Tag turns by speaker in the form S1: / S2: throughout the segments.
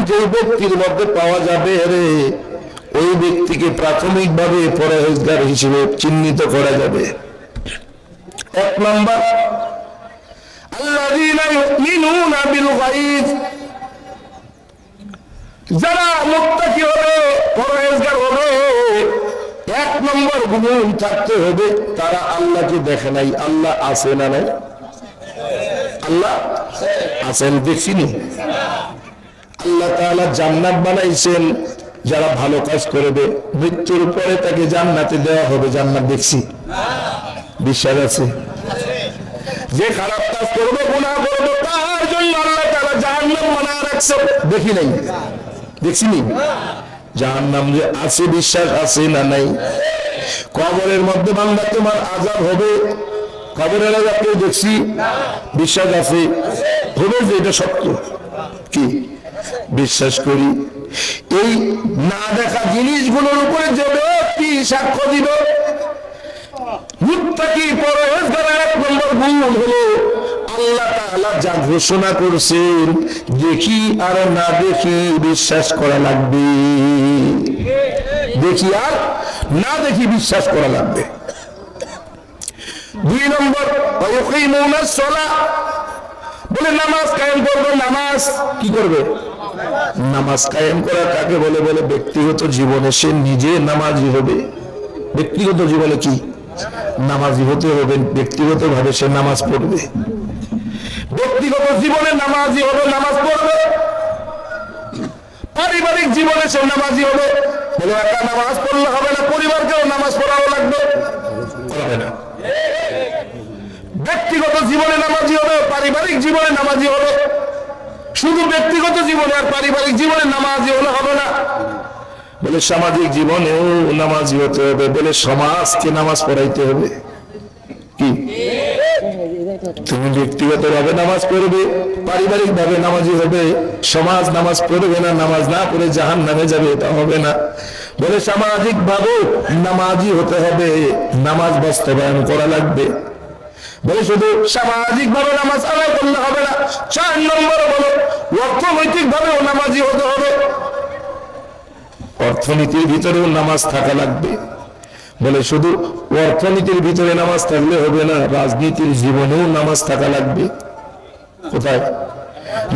S1: যে ব্যক্তির মধ্যে পাওয়া যাবে রে, ওই ব্যক্তিকে প্রাথমিকভাবে পরহেজগার হিসেবে চিহ্নিত করা যাবে। এক নম্বর, আল্লাযীনা ইউমিনুনা বিল গায়ব, যারা মুত্তাকি হবে, পরহেজগার হবে, এক নম্বর গুণ থাকতে হবে তারা আল্লাহকে দেখে নাই। আল্লাহ আছে না নাই? আল্লাহ আছেন, দেখছিনি? আল্লাহ তাআলা জান্নাত বানাইছেন, যারা ভালো কাজ করবে মৃত্যুর পরে তাকে জান্নাতে দেওয়া হবে। জান্নাত দেখছি, বিশ্বাস আছে? যে খারাপ কাজ করবে, গুনাহ করবে, তার জন্য আল্লাহ তাআলা জাহান্নাম বানায় রাখছে, দেখি নাই? দেখছিনি? জাহান্নাম যে আছে, বিশ্বাস আছে না নাই? কবরের মধ্যে বান্দা তোমার আযাব হবে, কবরের আযাব কেউ দেখছি? বিশ্বাস আছে? হবে যে এটা সত্য, কি বিশ্বাস করি? এই না দেখা জিনিসগুলোর উপরে যে ব্যক্তি সাক্ষ্য দিবে, মুত্তাকি পরহেজগারের এক নম্বর গুণ হলো আল্লাহ তাআলা যা ঘোষণা করছেন, দেখি আর না দেখি বিশ্বাস করা লাগবে। দেখি আর না দেখি বিশ্বাস করা লাগবে। দুই নম্বর, ওয়ায়ুকিমুনাস সালাহ, বলে নামাজ কায়েম করবে। নামাজ কি করবে? নামাজ কায়েম করা কাকে বলে? বলে ব্যক্তিগত জীবনে সে নিজে নামাজি হবে। ব্যক্তিগত জীবনে কি নামাজি হতে হবে? ব্যক্তিগত ভাবে সে নামাজ পড়বে, ব্যক্তিগত জীবনে নামাজি হবে, নামাজ পড়বে। পারিবারিক জীবনে সে নামাজি হবে, বলে একা নামাজ পড়লে হবে না, পরিবারকেও নামাজ পড়াও লাগবে, হবে না। ব্যক্তিগত জীবনে নামাজি হবে, পারিবারিক জীবনে নামাজি হবে। শুধু ব্যক্তিগত জীবনে আর পারিবারিক জীবনে নামাজি হলে হবে না, বলে সামাজিক জীবনেও নামাজি হতে হবে, বলে সমাজকে নামাজ পড়াইতে হবে। কি তুমি ব্যক্তিগত ভাবে নামাজ পড়বে, পারিবারিক ভাবে নামাজি হবে, সমাজ নামাজ পড়বে না, নামাজ না পড়ে জাহান্নামে যাবে, এটা হবে না। বলে সামাজিক ভাবে নামাজি হতে হবে, নামাজ বাস্তবায়ন করা লাগবে। বলে শুধু সামাজিক ভাবে নামাজ আদায় করলে হবে না। 4 নম্বর বলো অর্থনৈতিক ভাবেও নামাজি হতে হবে, অর্থনীতির ভিতরেও নামাজ থাকা লাগবে। বলে শুধু অর্থনীতির ভিতরে নামাজ থাকলে হবে না, রাজনীতির জীবনেও নামাজ থাকা লাগবে। কোথায়?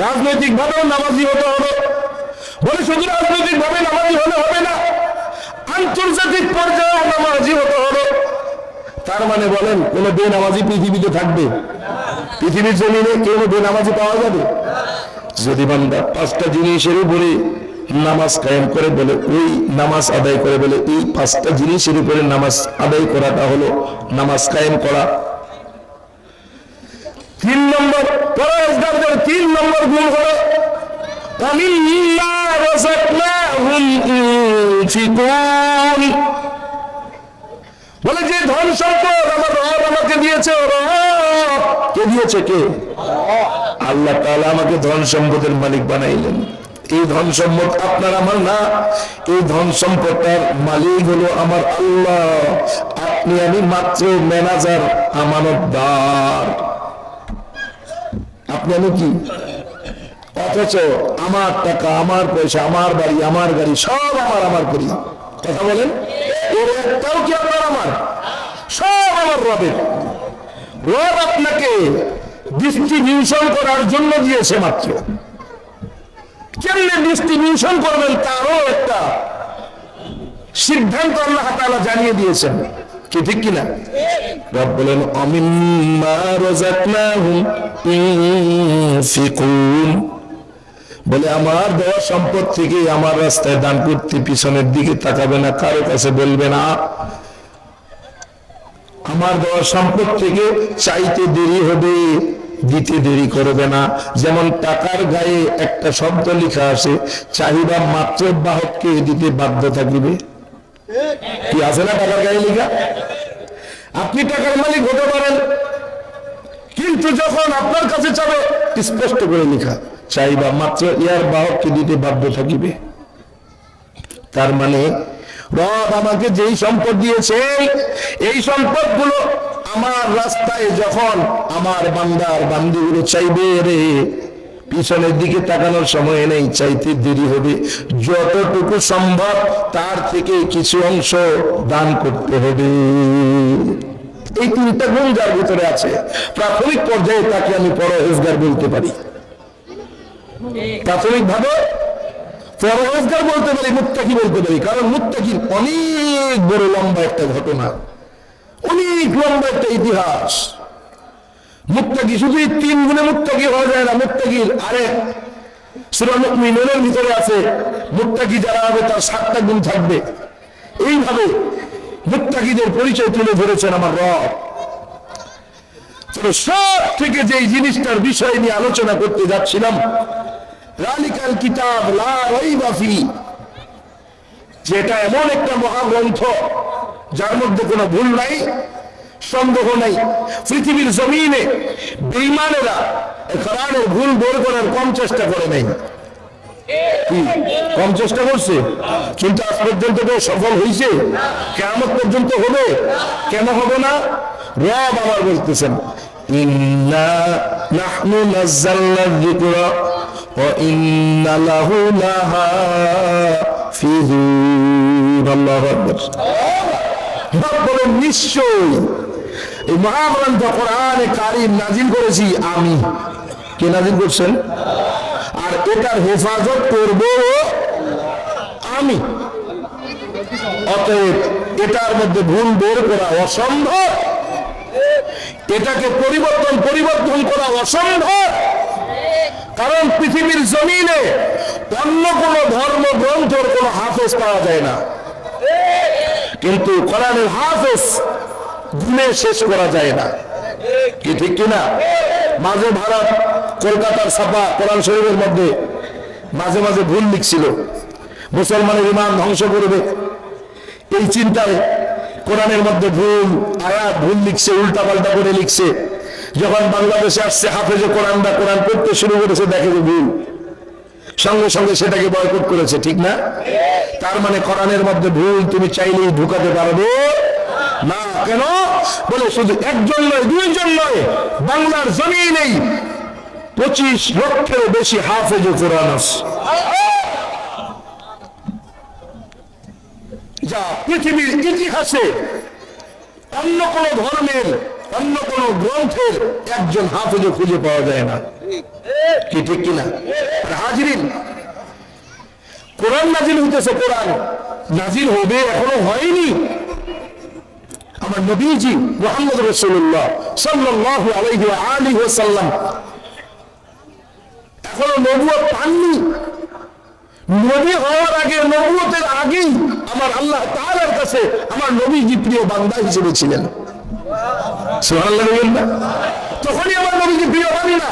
S1: রাজনৈতিক ভাবেও নামাজি হতে হবে। বলে শুধু রাজনৈতিক ভাবে নামাজি হলে হবে না, আন্তর্জাতিক পর্যায়েও নামাজি হতে হবে। তার মানে বলেন কোন বেনামাজি পৃথিবীতে থাকবে? পৃথিবীর জমিনে কেউ বেনামাজি পাওয়া যাবে? যদি বান্দা 5টা জিনিসের উপরে নামাজ কায়েম করে, বলে ওই নামাজ আদায় করে, বলে এই 5টা জিনিসের উপরে নামাজ আদায় করাটা হলো নামাজ কায়েম করা। 3 নম্বর, পরহেজগারদের 3 নম্বর গুণ হলো ওয়ামিম্মা রাযাকনাহুম ইউনফিকুন, বলে যে ধন সম্পদ আমার রব আমাকে দিয়েছে, কে দিয়েছে? কে? আল্লাহ তাআলা আমাকে ধন সম্পদের মালিক বানাইলেন। এই ধন সম্পদ আপনার আমার না, এই ধন সম্পদটার মালিক হলো আমার আল্লাহ। আপনি আমি মাত্র ম্যানেজার, আমানতদার। আপনি আমি কি? অথচ আমার টাকা, আমার পয়সা, আমার বাড়ি, আমার গাড়ি সব আমার করি। কথা বলেন, এর একটাও কি আপনার আমার? সব আমার রবের। রব আপনাকে ডিস্ট্রিবিউশন করার জন্য দিয়েছে মাত্র। কেমনে ডিস্ট্রিবিউশন করবেন তারও একটা সিদ্ধান্ত আল্লাহ তাআলা জানিয়ে দিয়েছেন, কি ঠিক কিনা? রব বলেন ওয়ামিম্মা রাযাকনাহুম ইউনফিকুন, বলে আমার দেওয়া সম্পদ থেকে আমার রাস্তায় দান করতে পিছনের দিকে তাকাবে না, কারো কাছে বলবে না। আমার দেওয়া সম্পদ থেকে চাইতে দেরি হবে, দিতে দেরি করবে না। যেমন টাকার গায়ে একটা শব্দ লেখা আছে, চাহিদা মাত্র বাহককে দিতে বাধ্য থাকিবে। কি আছে না টাকার গায়ে লেখা? আপনি টাকার মালিক হতে পারেন, কিন্তু যখন আপনার কাছে চাবে স্পষ্ট করে লেখা, চাইবা মাত্র ইয়ার বাহককে দিতে বাধ্য থাকিবে। তার মানে রব আমাকে যেই সম্পদ দিয়েছে, এই সম্পদগুলো আমার রাস্তায় যখন আমার বান্দার বান্দিগুলো চাইবে রে, পিছনের দিকে তাকানোর সময় নেই, চাইতে দেরি হবে। যতটুকু সম্ভব তার থেকে কিছু অংশ দান করতে হবে। এই তিনটা গুণ যার ভিতরে আছে, প্রাথমিক পর্যায়ে তাকে আমি পরহেজগার বলতে পারি। প্রাথমিক ভাবে পরহেজগার বলতে পারি, মুত্তাকি বলতে পারি। কারণ মুত্তাকির অনেক বড় লম্বা একটা ঘটনা, অনেক লম্বা একটা ইতিহাস। মুত্তাকি শুধু এই তিন গুণে মুত্তাকি হওয়া যায় না, মুত্তাকির আরেক সূরা মুমিনুনের ভিতরে আছে মুত্তাকি যারা হবে তার 7টা গুণ থাকবে। এইভাবে মুত্তাকিদের পরিচয় তুলে ধরেছেন আমার রব। সব থেকে যে জিনিসটার বিষয় নিয়ে আলোচনা করতে যাচ্ছিলাম, যালিকাল কিতাব লা রাইবা ফি, যেটা এমন একটা মহাগ্রন্থ যার মধ্যে কোনো ভুল নাই, সন্দেহ নাই। পৃথিবীর জমিনে বেঈমানেরা কোরআনের ভুল বের করার কম চেষ্টা করে নাই, কম চেষ্টা করছে, কিন্তু আজ পর্যন্ত কেউ সফল হয়েছে? কিয়ামত পর্যন্ত হবে? কেন হবে না? রব আমার বলতেছেন, ইন্না নাহনু নাযালনা যিকরা ওয়া ইন্না লাহু লাহাফিজুন। আল্লাহু আকবার। রব বলেন, নিশ্চয়ই এই মহাগ্রন্থ কোরআনে কারীম নাজিল করেছি আমি। কে নাজিল করছেন? আর এটার হেফাজত করব আমি। অতএব এটার মধ্যে ভুল বের করা অসম্ভব, এটাকে পরিবর্তন করা অসম্ভব। কারণ পৃথিবীর জমিনে অন্য কোন ধর্মগ্রন্থের কোন হাফেজ পাওয়া যায় না, কিন্তু কোরআনের হাফেজ গুণে শেষ করা যায় না। কি ঠিক কিনা? মাঝে ভারত কলকাতার ছাপা কোরআন শরীফের মধ্যে মাঝে মাঝে ভুল লিখছিল, মুসলমানের ঈমান ধ্বংস করবে এই চিন্তায় কোরআনের মধ্যে ভুল আয়াত ভুল লিখছে, উল্টা পাল্টা করে লিখছে। যখন বাংলাদেশে আসছে হাফেজে কোরআনটা কোরআন পড়তে শুরু করেছে, দেখে যে ভুল, সঙ্গে সঙ্গে সেটাকে বয়কট করেছে। ঠিক না? তার মানে কোরআনের মধ্যে ভুল তুমি চাইলেই ঢুকাতে পারবে না। কেন? বলে শুধু একজন নয়, দুইজন নয়, বাংলার জমিনেই 25 লক্ষের বেশি হাফেজ কোরআন আছে, যা পৃথিবীর ইতিহাসে অন্য কোন ধর্মের অন্য কোন গ্রন্থের একজন হাফেজ খুঁজে পাওয়া যায় না। কি ঠিক কিনা? হাজিরিন, কোরআন নাজিল হইতেছে, কোরআন নাজিল হবে, এখনো হয়নি। আমার নবীজি মুহাম্মদ রাসূলুল্লাহ সাল্লাল্লাহু আলাইহি ওয়া আলিহি ওয়াসাল্লাম এখনো নবুয়ত পাননি। নবী হওয়ার আগে, নবুয়তের আগেই আমার আল্লাহ তাআলার কাছে আমার নবীজি প্রিয় বান্দা হিসেবে ছিলেন। সুবহানাল্লাহ বলেন না? তখনই আমার নবীজি প্রিয় বান্দা।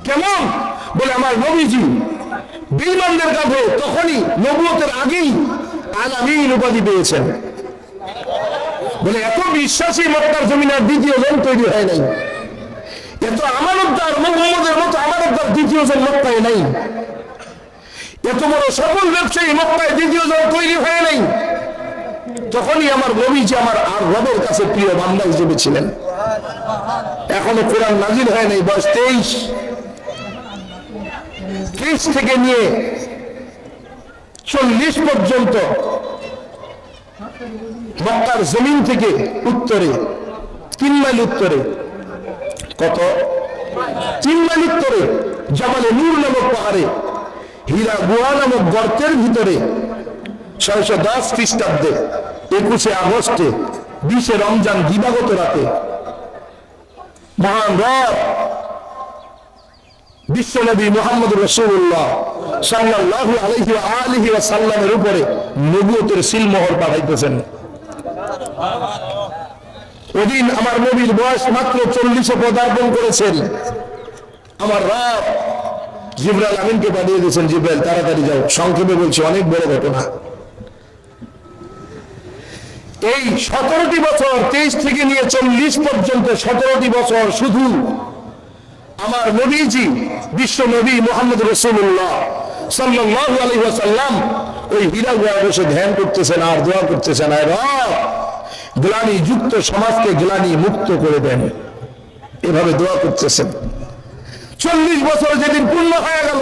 S1: কেমন? বলে আমার নবীজি বেঈমানদের কাছে তখনই নবুয়তের আগেই আল-আমিন উপাধি পেয়েছেন। বলে এত বিশ্বাসী মক্কার জমিনে আর দ্বিতীয় জন তৈরি হয় নাই, এত আমানতদার মুহাম্মদের মতো আমানতদার দ্বিতীয় জন মক্কায় নাই, এত বড় সফল ব্যবসায়ী মক্কায় দ্বিতীয় জন তৈরি হয় নাই। তখনই আমার নবীজি আমার আর রবের কাছে প্রিয় বান্দা হিসেবে ছিলেন। এখনো কোরআন নাজিল হয় নাই, বয়স 23 থেকে নিয়ে 40 পর্যন্ত মক্কার জমিন থেকে উত্তরে 3 মাইল উত্তরে, কত? 3 মাইল উত্তরে জাবালে নূর নামক পাহাড়ে হীরা গুহা নামক গর্তের ভিতরে 610 খ্রিস্টাব্দে 21 আগস্টে 20 রমজান দিবাগত রাতে মহান রব বিশ্বনবী মুহাম্মদ রাসূলুল্লাহ সাল্লাল্লাহু আলাইহি ওয়া আলিহি ওয়া সাল্লামের উপরে নবুয়তের সিলমোহর পাঠাইতেছেন। ওদিন আমার নবীর বয়স মাত্র 40 পদার্পণ করেছেন। আমার রব জিবরাইল আমিনকে পাঠিয়ে দিয়েছেন, জিবরাইল তাড়াতাড়ি যাও। সংক্ষেপে বলছি, অনেক বড় ঘটনা। এই 17টি বছর, 23 থেকে নিয়ে 40 পর্যন্ত 17টি বছর শুধু আমার নবীজি বিশ্ব নবী মুহাম্মদ রাসূলুল্লাহ সাল্লাল্লাহু আলাইহি ওয়াসাল্লাম ওই হীরা গুহায় বসে ধ্যান করতেছেন আর দোয়া করতেছেন, আয় রব গ্লানি যুক্ত সমাজকে গ্লানি মুক্ত করে দেন। এভাবে দোয়া করতেছেন। 40 বছর যেদিন পূর্ণ হয়ে গেল,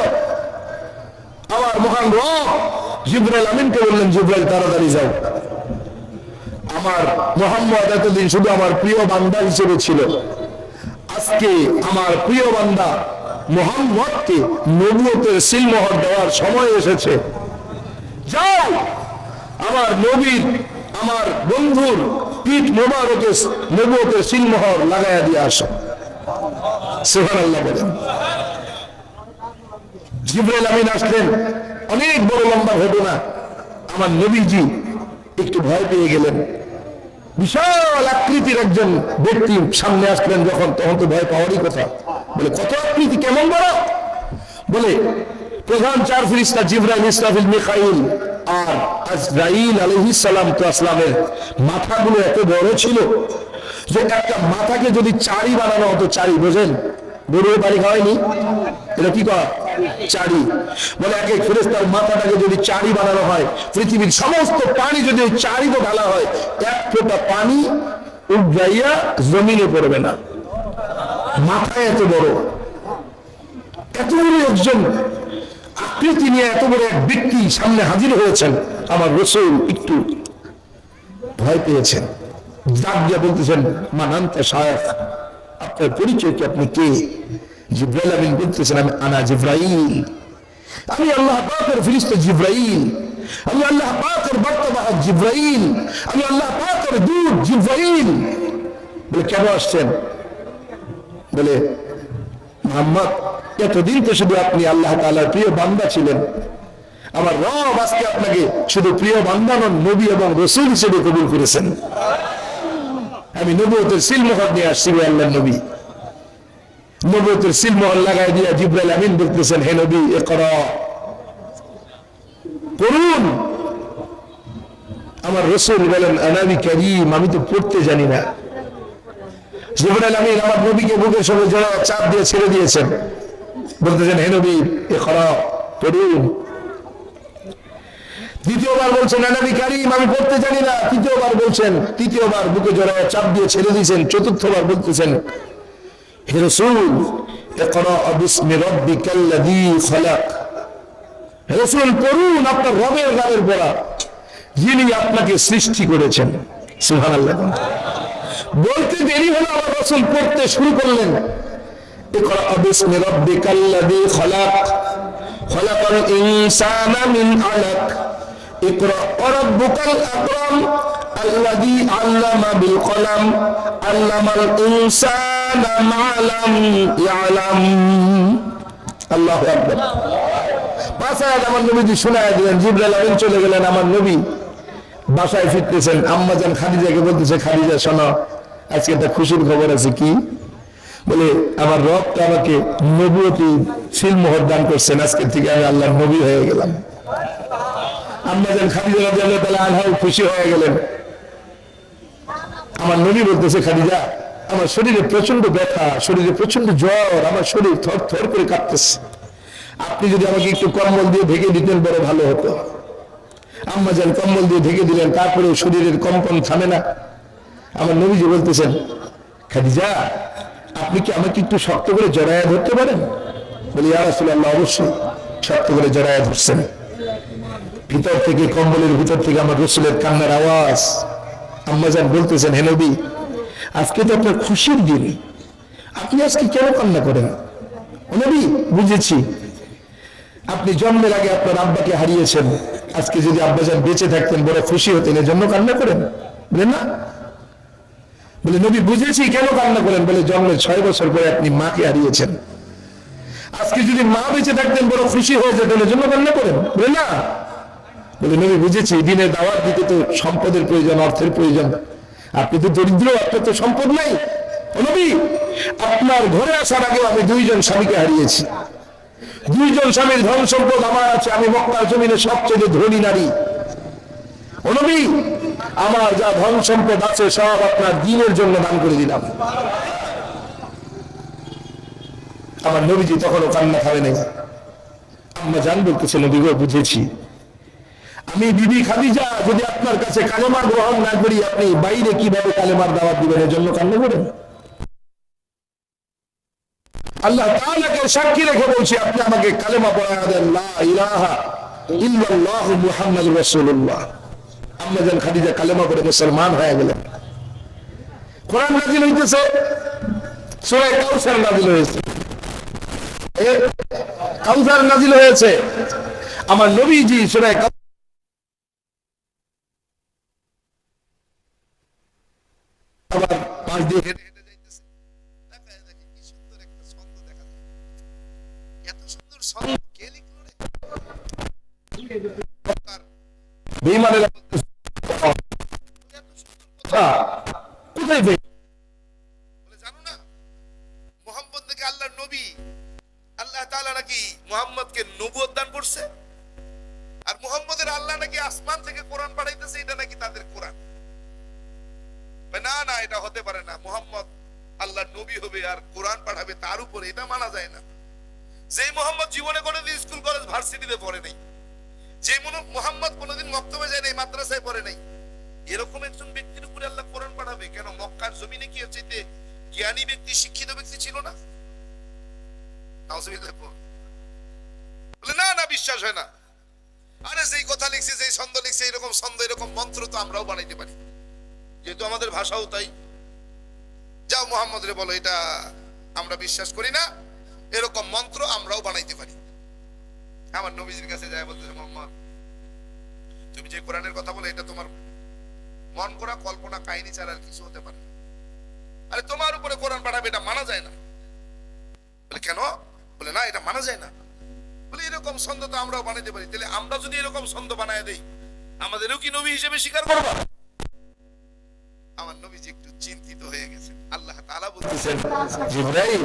S1: আমার মহান রব জিবরাইল আমিনকে বললেন, জিবরাইল তাড়াতাড়ি যাও। আমার মুহাম্মদ এতদিন শুধু আমার প্রিয় বান্দা হিসেবে ছিল, আজকে আমার প্রিয় বান্দা মুহাম্মদকে নবুয়তের সিলমোহর দেওয়ার সময় এসেছে। যাও আমার নবীর, আমার বন্ধুর পিঠ মোবারকে নবুয়তের সিলমোহর লাগাইয়া দিয়ে আসো। সুবহানাল্লাহ বলেন। জিবরাইল আমিন আসলেন, অনেক বড় লম্বা ঘটনা। আমার নবীজি একটু ভয় পেয়ে গেলেন। বিশাল আকৃতির একজন ব্যক্তি সামনে আসলেন যখন, তখন তো ভয় পাওয়ারই কথা। বলে কত আকৃতি, কেমন বড়? বলে প্রধান 4 ফেরেশতা জিবরাইল, ইসরাফিল, মিকাইল আর আজরাইল আলাইহিস সালাম তো আসলামের মাথাগুলো এত বড় ছিল যে একটা মাথাকে যদি চারি বানানো হতো, চারি বোঝেন, গরুর বাড়ি খাওয়ায়নি, এটা কি করা চারি বলে, এক এক ফেরেশতার মাথাটাকে যদি চারি বানানো হয়, পৃথিবীর সমস্ত পানি যদি ওই চারিতে ঢালা হয়, এক ফোঁটা পানি উড়াইয়া জমিনে পড়বে না। মাথা এত বড়, এত বড় একজন আকৃতি নিয়ে এত বড় এক ব্যক্তি সামনে হাজির হয়েছেন। আমার রাসূল একটু ভয় পেয়েছেন, ডাক দিয়ে বলতেছেন, মান আনতা শায়খ, আপনার পরিচয় কি, আপনি কে? জিবরাইল আমিন বলতেছেন, আমি আনা জিবরাইল, আমি আল্লাহ পাকের ফেরেশতা জিবরাইল, আমি আল্লাহ পাকের বার্তাবাহক জিবরাইল, আমি আল্লাহ পাকের দূত জিবরাইল। বলে কেন আসছেন? বলে মুহাম্মদ, এতদিন তো শুধু আপনি আল্লাহ তাআলার প্রিয় বান্দা ছিলেন, আমার রব আজকে আপনাকে শুধু প্রিয় বান্দা নন, নবী এবং রাসূল হিসেবে কবুল করেছেন। আমি নবুয়তের সিলমোহর নিয়ে আসছি, আল্লাহর নবী। নবুয়তের সিলমোহর লাগাই দিয়া জিবরাইল আমিন বলতেছেন, হে নবী, ইকরা, পড়ুন। আমার রাসূল বলেন, আনাবি কারীম, আমি তো পড়তে জানি না। জিবরাইল আমিন আমার নবীকে বুকের সঙ্গে জড়ায় চাপ দিয়ে ছেড়ে দিয়েছেন, বলতেছেন, হে নবী, ইকরা, পড়ুন। দ্বিতীয়বার বলছেন, আনাবি কারীম, আমি পড়তে জানি না। তৃতীয়বার বলছেন, তৃতীয়বার বুকে জড়ায় চাপ দিয়ে ছেড়ে দিয়েছেন। চতুর্থবার বলতেছেন, হে রাসূল, ইকরা বিসমি রাব্বিকাল্লাযী খালাক, হে রাসূল পড়ুন আপনার রবের নামের পড়া, যিনি আপনাকে সৃষ্টি করেছেন। সুবহানাল্লাহ। বলতে দেরি হলো, আমার রাসূল পড়তে শুরু করলেন, ইকরা বিসমি রাব্বিকাল্লাযী খালাক, খালাকাল ইনসানা মিন আলাক, ইকরা রাব্বুকাল আকরাম, আল্লাযী আল্লামা বিল কলম, আল্লামাল ইনসানা মা লাম ইয়ালাম। আল্লাহু আকবার। বাসায় আমার নবীজি শোনায় দিলেন। জিবরাইল আমিন চলে গেলেন। আমার নবী বাসায় ফিরতেছেন, আম্মা জান খাদিজাকে বলতেছে, খাদিজা শোনো, আজকে একটা খুশির খবর আছে। কি? বলে, আমার রব তো আমাকে নবুয়তি সিলমোহর দান করছেন, আজকে থেকে আমি আল্লাহর নবী হয়ে গেলাম। আম্মা জান খাদিজা রাদিয়াল্লাহু তাআলা আনহা খুশি হয়ে গেলেন। আমার নবী বলতেছে, খাদিজা, আমার শরীরে প্রচন্ড ব্যথা, শরীরে প্রচন্ড জ্বর, আমার শরীর থর থর করে কাঁপতেছে, আপনি যদি আমাকে একটু কম্বল দিয়ে ঢেকে দিতেন বড় ভালো হতো। আম্মা জান কম্বল দিয়ে ঢেকে দিলেন, তারপরে শরীরের কম্পন থামে না। আমার নবীজি বলতেছেন, খাদিজা, আপনি কি আমাকে একটু শক্ত করে জড়ায়া ধরতে পারেন? বলি, ইয়া রাসূলুল্লাহ, অবশ্যই। শক্ত করে জড়ায়া ধরছেন। ভিতর থেকে, কম্বলের ভিতর থেকে আমার রাসূলের কান্নার আওয়াজ। আম্মা জান বলতেছেন, হে নবী, আজকে তো আপনার খুশির দিন, আপনি আজকে কেন কান্না করেন? ও নবী, বুঝেছি, আপনি জন্মের আগে আপনার আব্বাকে হারিয়েছেন, আজকে যদি আব্বাজান বেঁচে থাকতেন বড় খুশি হতেন, এজন্য কান্না করেন? বলে না। বলে, নবী, বুঝেছি, কেন কান্না করেন? বলে, জন্মের 6 বছর পরে আপনি মাকে হারিয়েছেন, আজকে যদি মা বেঁচে থাকতেন বড় খুশি হয়ে যেতেন, এজন্য কান্না করেন? বলে না। বলে, নবী, বুঝেছি, দিনের দাওয়াত দিতে তো সম্পদের প্রয়োজন, অর্থের প্রয়োজন, আপনি তো দরিদ্র, আপনার তো সম্পদ নাই। ও নবী, আপনার ঘরে আসার আগে আমি 2 জন স্বামীকে হারিয়েছি, 2 জন স্বামীর ধন সম্পদ আমার আছে, আমি মক্কার জমিনে সবচেয়ে ধনী নারী। ও নবী, আমার যা ধন সম্পদ আছে সব আপনার দ্বীনের জন্য দান করে দিলাম। আমার নবীজি তখনও কান্না খাবে নাই। আম্মা জান বলতেছে, নবী গো, বুঝেছি, আমি বিবি খাদিজা যদি আপনার কাছে কালেমা গ্রহণ না করি, আপনি বাইরে কিভাবে কালেমার দাওয়াত দিবেন? এর জন্য কান্না করেন? আল্লাহ তাআলাকে সাক্ষী রেখে বলছি, আপনি আমাকে কালেমা পড়ায়া দেন, লা ইলাহা ইল্লাল্লাহু মুহাম্মাদুর রাসূলুল্লাহ। আম্মা জান খাদিজা কালেমা পড়ে মুসলমান হয়ে গেলেন। কোরআন নাযিল হইতেছে, সূরা কাউসার নাযিল হয়েছে, কাউসার নাযিল হয়েছে। আমার নবীজি সূরা আবার পাঁচ দিয়ে হেঁটে হেঁটে যাইতেছে, তাকায় দেখে কি সুন্দর একটা ছন্দ দেখা যায়। এত সুন্দর ছন্দ কে লিখলো রে? বেঈমানেরা বলতেছে, এত সুন্দর কথা কোথায় পেয়ে? বলে জানো না, মুহাম্মদ নাকি আল্লাহর নবী, আল্লাহ তাআলা নাকি মুহাম্মদকে নবুয়ত দান করছে, আর মুহাম্মদের আল্লাহ নাকি আসমান থেকে কোরআন পাঠাইতেছে, এটা নাকি তাদের কোরআন। না না, এটা হতে পারে না, মুহাম্মদ আল্লাহর নবী হবে আর কোরআন পাঠাবে তার উপরে, এটা মানা যায় না। যে মুহাম্মদ জীবনে কোনোদিন স্কুল কলেজ ভার্সিটিতে পড়ে নাই, যে মুহাম্মদ কোনোদিন মক্তবে যায় নাই, মাদ্রাসায় পড়ে নাই, এরকম একজন ব্যক্তির উপরে আল্লাহ কোরআন পাঠাবে কেন? মক্কার জমিনে কি হচ্ছে, জ্ঞানী ব্যক্তি, শিক্ষিত ব্যক্তি ছিল না? বলে না না, বিশ্বাস হয় না। আরে যেই কথা লিখছে, যেই ছন্দ লিখছে, এরকম ছন্দ, এরকম মন্ত্র তো আমরাও বানাইতে পারি, যেহেতু আমাদের ভাষাও তাই। যাও মুহাম্মদ রে বলো, এটা আমরা বিশ্বাস করি না, এরকম মন্ত্র আমরাও বানাইতে পারি। আমার নবীজির কাছে যায়, বলতেছে, মুহাম্মদ তুমি যে কোরআনের কথা বলে, এটা তোমার মন করা কল্পনা কাহিনী ছাড়া আর কিছু হতে পারে না। আরে তোমার উপরে কোরআন পাঠাবে, এটা মানা যায় না। বলে কেন? বলে না, এটা মানা যায় না। বলে এরকম ছন্দ তো আমরাও বানাইতে পারি, তাহলে আমরা যদি এরকম ছন্দ বানায় দেই, আমাদেরও কি নবী হিসেবে স্বীকার করবা? আমার নবীজি একটু চিন্তিত হয়ে গেছেন। আল্লাহ তাআলা বলতেছেন, জিবরাইল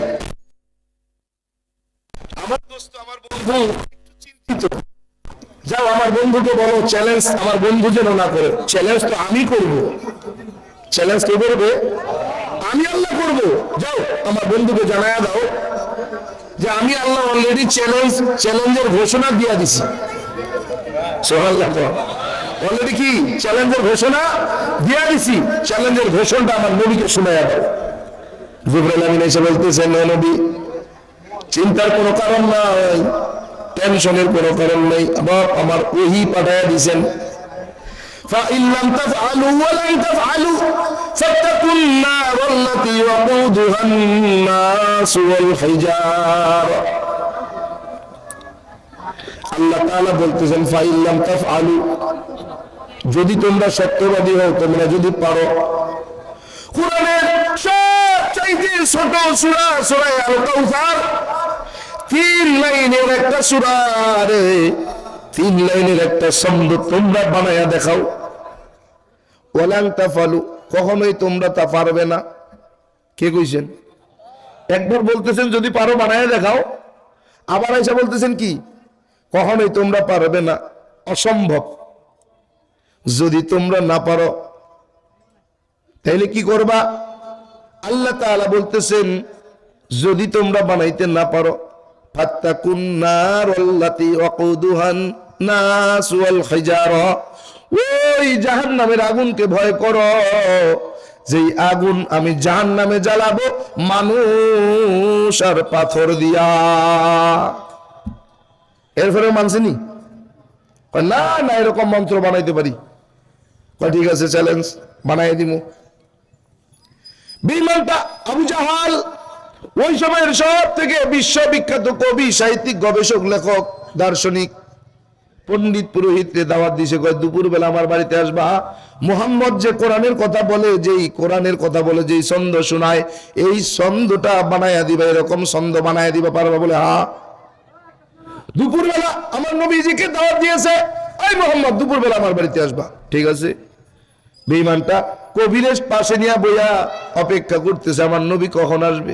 S1: আমার দোস্ত, আমার বন্ধু একটু চিন্তিত, যাও আমার বন্ধুকে বলো, চ্যালেঞ্জ আমার বন্ধু যেন না করে, চ্যালেঞ্জ তো আমি করব। চ্যালেঞ্জ কে করবে? আমি আল্লাহ করব। যাও আমার বন্ধুকে জানায়া দাও যে আমি আল্লাহ অলরেডি চ্যালেঞ্জের ঘোষণা দিয়ে দিছি। সুবহানাল্লাহ, অলরেডি কি চ্যালেঞ্জের ঘোষণা দিয়ে দিছি, চ্যালেঞ্জের ঘোষণাটা আমার নবীকে শোনায়া দাও। জিবরাইল আমিন এসে বলতেছেন, নবী চিন্তার কোনো কারণ নাই, টেনশনের কোনো কারণ নেই, আমার ওহী পাঠায়া দিয়েছেন। فإن لم تفعلوا ولن تفعلوا فاتقوا النار التي وقودها الناس والحجارة। আল্লাহ তাআলা বলতেছেন, فإن لم تفعلوا, যদি তোমরা সত্যবাদী হও, তোমরা যদি পারো, কোরআনের সবচাইতে ছোট সূরা, সূরা আল কাউসার, 3 লাইনের একটা সূরা রে, 3 লাইনের একটা ছন্দ তোমরা বানায়া দেখাও। ওয়ালান তাফালু, কখনোই তোমরা তা পারবে না। কে কইছেন? একবার বলতেছেন যদি পারো বানায়া দেখাও, আবার এসে বলতেছেন কি কখনোই তোমরা পারবে না, অসম্ভব। যদি তোমরা না পারো তাহলে কি করবা? আল্লাহ তাআলা বলতেছেন, যদি তোমরা বানাইতে না পারো, ফাত্তাকুন নারাল্লাতী ওয়াকুদুহান নাস ওয়াল হিজারা, ওই জাহান্নামের আগুনকে ভয় করো, যেই আগুন আমি জাহান্নামে জ্বালাবো মানুষ আর পাথর দিয়া। এরপরে মানছেনি? না না, এরকম মন্ত্র বানাইতে পারি। ঠিক আছে, চ্যালেঞ্জ বানাই দিব। বেঈমানটা আবু জাহাল ওই সময়ের সব থেকে বিশ্ববিখ্যাত কবি, সাহিত্যিক, গবেষক, লেখক, দার্শনিক, পণ্ডিত, পুরোহিতরে দাওয়াত দিছে, কয় দুপুর বেলা আমার বাড়িতে আসবা, মুহাম্মদ যে কোরআনের কথা বলে, যেই কোরআনের কথা বলে, যেই ছন্দ শোনায়, এই ছন্দটা বানায়া দিবা, এরকম ছন্দ বানায়া দিবা, পারবা? বলে হ্যাঁ। দুপুর বেলা আমার নবীজিকে দাওয়াত দিয়েছে, এই মুহাম্মদ দুপুর বেলা আমার বাড়িতে আসবা। ঠিক আছে। বেঈমানটা কবিরের পাশে নিয়ে বইয়া অপেক্ষা করতেছে, আমার নবী কখন আসবে।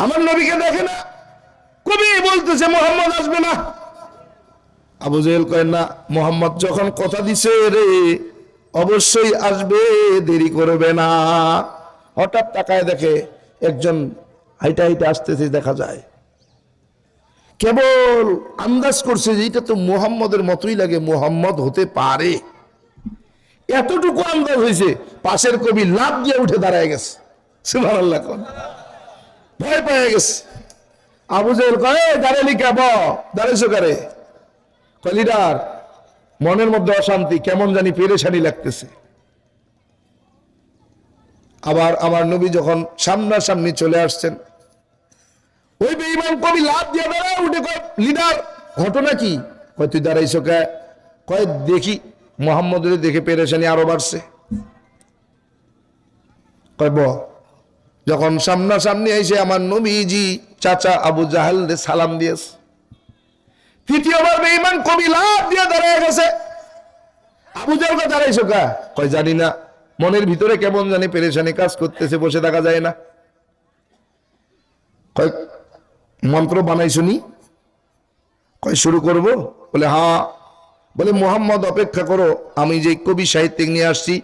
S1: আমার নবীকে দেখে না, কবি বলতেছে মুহাম্মদ আসবে না। আবু জেহেল কয় না, মুহাম্মদ যখন কথা দিছে রে অবশ্যই আসবে, দেরি করবে না। হঠাৎ তাকায় দেখে একজন হাইটা হাইটা আসতেছে, দেখা যায়। কেবল আন্দাজ করছে যে এটা তো মুহাম্মদের মতোই লাগে, মুহাম্মদ হতে পারে, এতটুকু আন্দাজ হয়েছে। পাশের কবি লাফ দিয়ে উঠে দাঁড়ায় গেছে। সুবহানাল্লাহ। ভয় পেয়ে গেছে। আবু জেহেল কয়, দাঁড়ালি কে, দাঁড়াইছো কারে? কয়, লিডার, মনের মধ্যে অশান্তি, কেমন জানি পেরেশানি লাগতেছে। আবার আমার নবী যখন সামনাসামনি চলে আসছেন, ওই বেঈমান কবি লাভ দিয়ে দাঁড়ায় উঠে কয়, লিডার ঘটনা কি? কয়, তুই দাঁড়াইছো কে? কয়, দেখি মুহাম্মদের দেখে পেরেশানি আরো বাড়ছে। কয়, যখন সামনাসামনি এসে আমার নবীজি চাচা আবু জাহেল সালাম দিয়েছে, তৃতীয়বার বেঈমান কবি লাভ দিয়ে দাঁড়ায় গেছে। আবু জাহেল কে, দাঁড়াইছো কে? কয়, জানি না, মনের ভিতরে কেমন জানি পেরেশানি কাজ করতেছে, বসে থাকা যায় না। কয়, মন্ত্র বানাইছো নি? কয়, শুরু করব? বলে হ্যাঁ। বলে, মুহাম্মদ অপেক্ষা করো, আমি যে কবি সাহিত্যিক নিয়ে আসছি,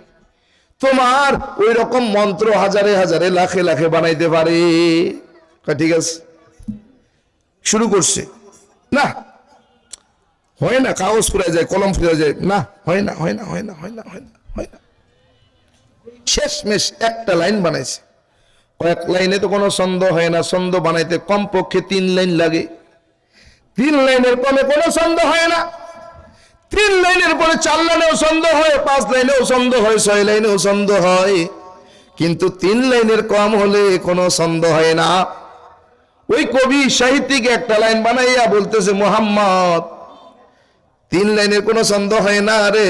S1: তোমার ওই রকম মন্ত্র হাজারে হাজারে লাখে লাখে বানাইতে পারে। কয়, ঠিক আছে। শুরু করছে, না হয় না, কাগজ ফুরায় যায়, কলম ফুরায় যায়, না হয় না, হয় না, হয় না, হয় না, হয় না, হয় না। শেষমেশ একটা লাইন বানাইছে। কয়েক লাইনে তো কোনো ছন্দ হয় না, ছন্দ বানাইতে কমপক্ষে 3 লাইন লাগে। 3 লাইনের কমে কোনো ছন্দ হয় না। 3 লাইনের পরে 4 লাইনেও ছন্দ হয়, 5 লাইনেও ছন্দ হয়, 6 লাইনেও ছন্দ হয়, কিন্তু 3 লাইনের কম হলে কোনো ছন্দ হয় না। ওই কবি সাহিত্যিক একটা লাইন বানাইয়া বলতেছে, মুহাম্মদ 3 লাইনের কোনো ছন্দ হয় না রে,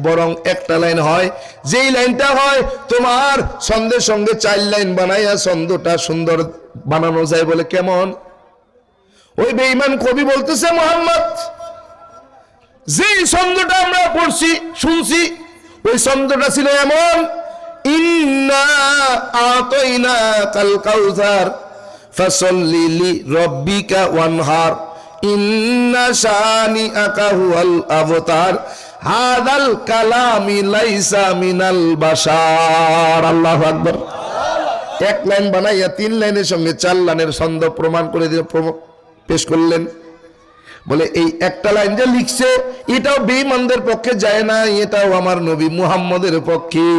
S1: বরং একটা লাইন হয়। যেই লাইনটা হয় তোমার ছন্দের সঙ্গে 4 লাইন বানাইয়া ছন্দটা সুন্দর বানানো যায়। বলে, কেমন? ওই বেঈমান কবি বলতেছে, মুহাম্মদ যেই ছন্দটা আমরা পড়ছি শুনছি, ওই ছন্দটা ছিল এমন, ইন্না আতাইনাকাল কাউসার ফাসাল্লি লিরাব্বিকা ওয়ানহার ইন্না শানিআকা হুয়াল আবতার হাদাল কালামি লাইসা মিনাল বাশার। আল্লাহু আকবার। এক লাইন বানাইয়া 3 লাইনের সঙ্গে 4 লাইনের ছন্দ প্রমাণ করে দিয়ে পেশ করলেন। বলে, এই একটা লাইন যে লিখছে এটাও বেঈমানদের পক্ষে যায় না, এটাও আমার নবী মুহাম্মদের পক্ষে।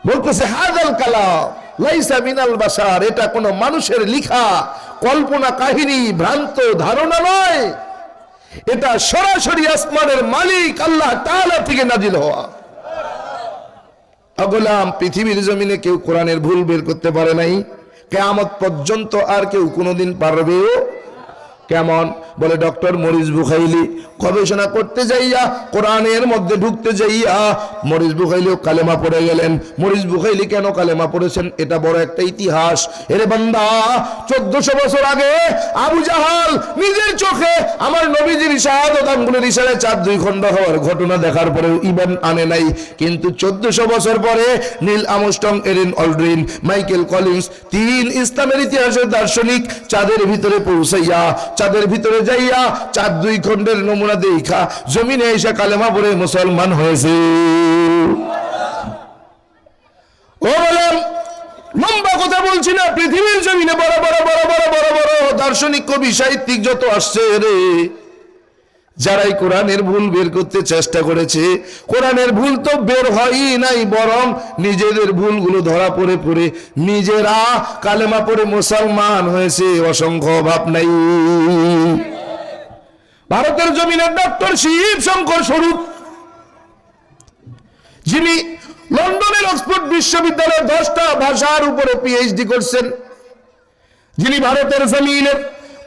S1: বলতেছে, হাদাল কালাম লাইসা মিনাল বাশার, এটা কোনো মানুষের লিখা কল্পনা কাহিনী ভ্রান্ত ধারণা নয়, এটা সরাসরি আসমানের মালিক আল্লাহ তাআলা থেকে নাজিল হওয়া। গোলাম, পৃথিবীর জমিনে কেউ কোরআনের ভুল বের করতে পারে নাই, কিয়ামত পর্যন্ত আর কেউ কোনোদিন পারবেও। কেমন? বলে, ডক্টর মরিস বুখাইলি গবেষণা করতে যাইয়া কোরআনের মধ্যে ঢুকতে যাইয়া মরিস বুখাইলিও কালেমা পড়ে গেলেন। মরিস বুখাইলি কেন কালেমা পড়েছেন এটা বড় একটা ইতিহাস। এরে বান্দা, 1400 বছর আগে আবু জাহাল নিজের চোখে আমার নবীজির শাহাদাত আঙ্গুলের ইশারায় চাঁদ 2 খণ্ড হওয়ার ঘটনা দেখার পরেও ঈমান আনে নাই। কিন্তু 1400 বছর পরে Neil Armstrong, Edwin Aldrin, Michael Collins, 3 ইসলামের ইতিহাসের দার্শনিক চাঁদের ভিতরে পৌঁছাইয়া, চাঁদের ভিতরে যাইয়া চাঁদ 2 খণ্ডের নমুনা দেখা জমিনে এসে কালেমা পড়ে মুসলমান হয়েছে। ও বলেন, লম্বা কথা বলছি না, পৃথিবীর জমিনে বড় বড় বড় বড় বড় বড় দার্শনিক কবি সাহিত্যিক যত আসছে রে, যারাই কোরআনের ভুল বের করতে চেষ্টা করেছে, কোরআনের ভুল তো বের হয়ই নাই, বরং নিজেদের ভুলগুলো ধরা পড়ে পড়ে নিজেরা কালেমা পড়ে মুসলমান হয়েছে। অসংখ্য ভাব নাই। ভারতের জমিনের ডক্টর শিব শঙ্কর স্বরূপ, যিনি লন্ডনের অক্সফোর্ড বিশ্ববিদ্যালয়ের 10টা ভাষার উপরে পিএইচডি করছেন, যিনি ভারতের জমিনের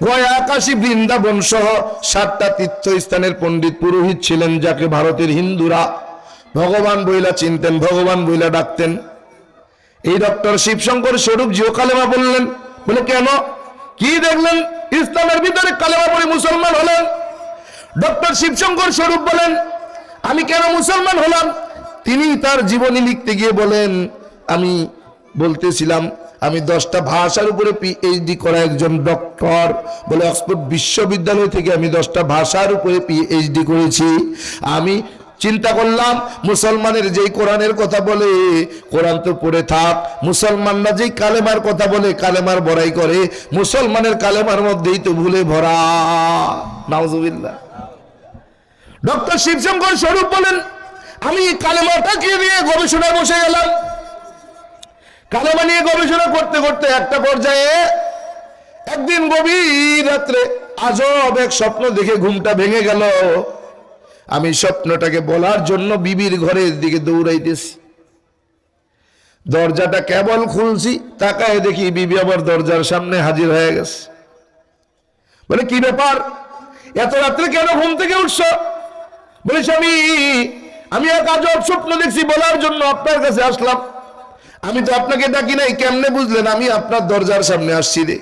S1: গয়া, কাশী, বৃন্দাবন সহ 7টা তীর্থস্থানের পণ্ডিত পুরোহিত ছিলেন, যাকে ভারতের হিন্দুরা ভগবান বইলা চিনতেন, ভগবান বইলা ডাকতেন। এই ডক্টর শিবশঙ্কর স্বরূপ জিও কালেমা বললেন। বলে, কেন? কি দেখলেন ইসলামের ভিতরে কালেমা পড়ে মুসলমান হলেন? ডক্টর শিবশঙ্কর স্বরূপ বলেন, আমি কেন মুসলমান হলাম? তিনি তার জীবনী লিখতে গিয়ে বলেন, আমি বলতেছিলাম আমি 10টা ভাষার উপরে পিএইচডি করা একজন ডক্টর। বলে, অক্সফোর্ড বিশ্ববিদ্যালয় থেকে আমি 10টা ভাষার উপরে পিএইচডি করেছি। আমি চিন্তা করলাম, মুসলমানের যেই কোরআনের কথা বলে কোরআন তো পড়ে থাক, মুসলমানরা যেই কালেমার কথা বলে কালেমার বড়াই করে, মুসলমানের কালেমার মধ্যেই তো ভুলে ভরা। নাউজুবিল্লাহ। ডক্টর শিবশঙ্কর স্বরূপ বলেন, আমি কালেমাটাকে নিয়ে গবেষণায় বসে গেলাম। কালেমা নিয়ে গবেষণা করতে করতে একটা পর্যায়ে একদিন গভীর রাত্রে আজব এক স্বপ্ন দেখে ঘুমটা ভেঙে গেল। আমি স্বপ্নটাকে বলার জন্য বিবির ঘরের দিকে দৌড়াইতেছি। দরজাটা কেবল খুলছি, তাকায় দেখি বিবি আবার দরজার সামনে হাজির হয়ে গেছে। বলে কি ব্যাপার, এত রাত্রে কেন ঘুম থেকে উঠছ? বলে স্বামী, আমি এক আজব স্বপ্ন দেখছি, বলার জন্য আপনার কাছে আসলাম। আমি তো আপনাকে ডাকি নাই, কেমনে বুঝলেন আমি আপনার দরজার সামনে আসছি রে?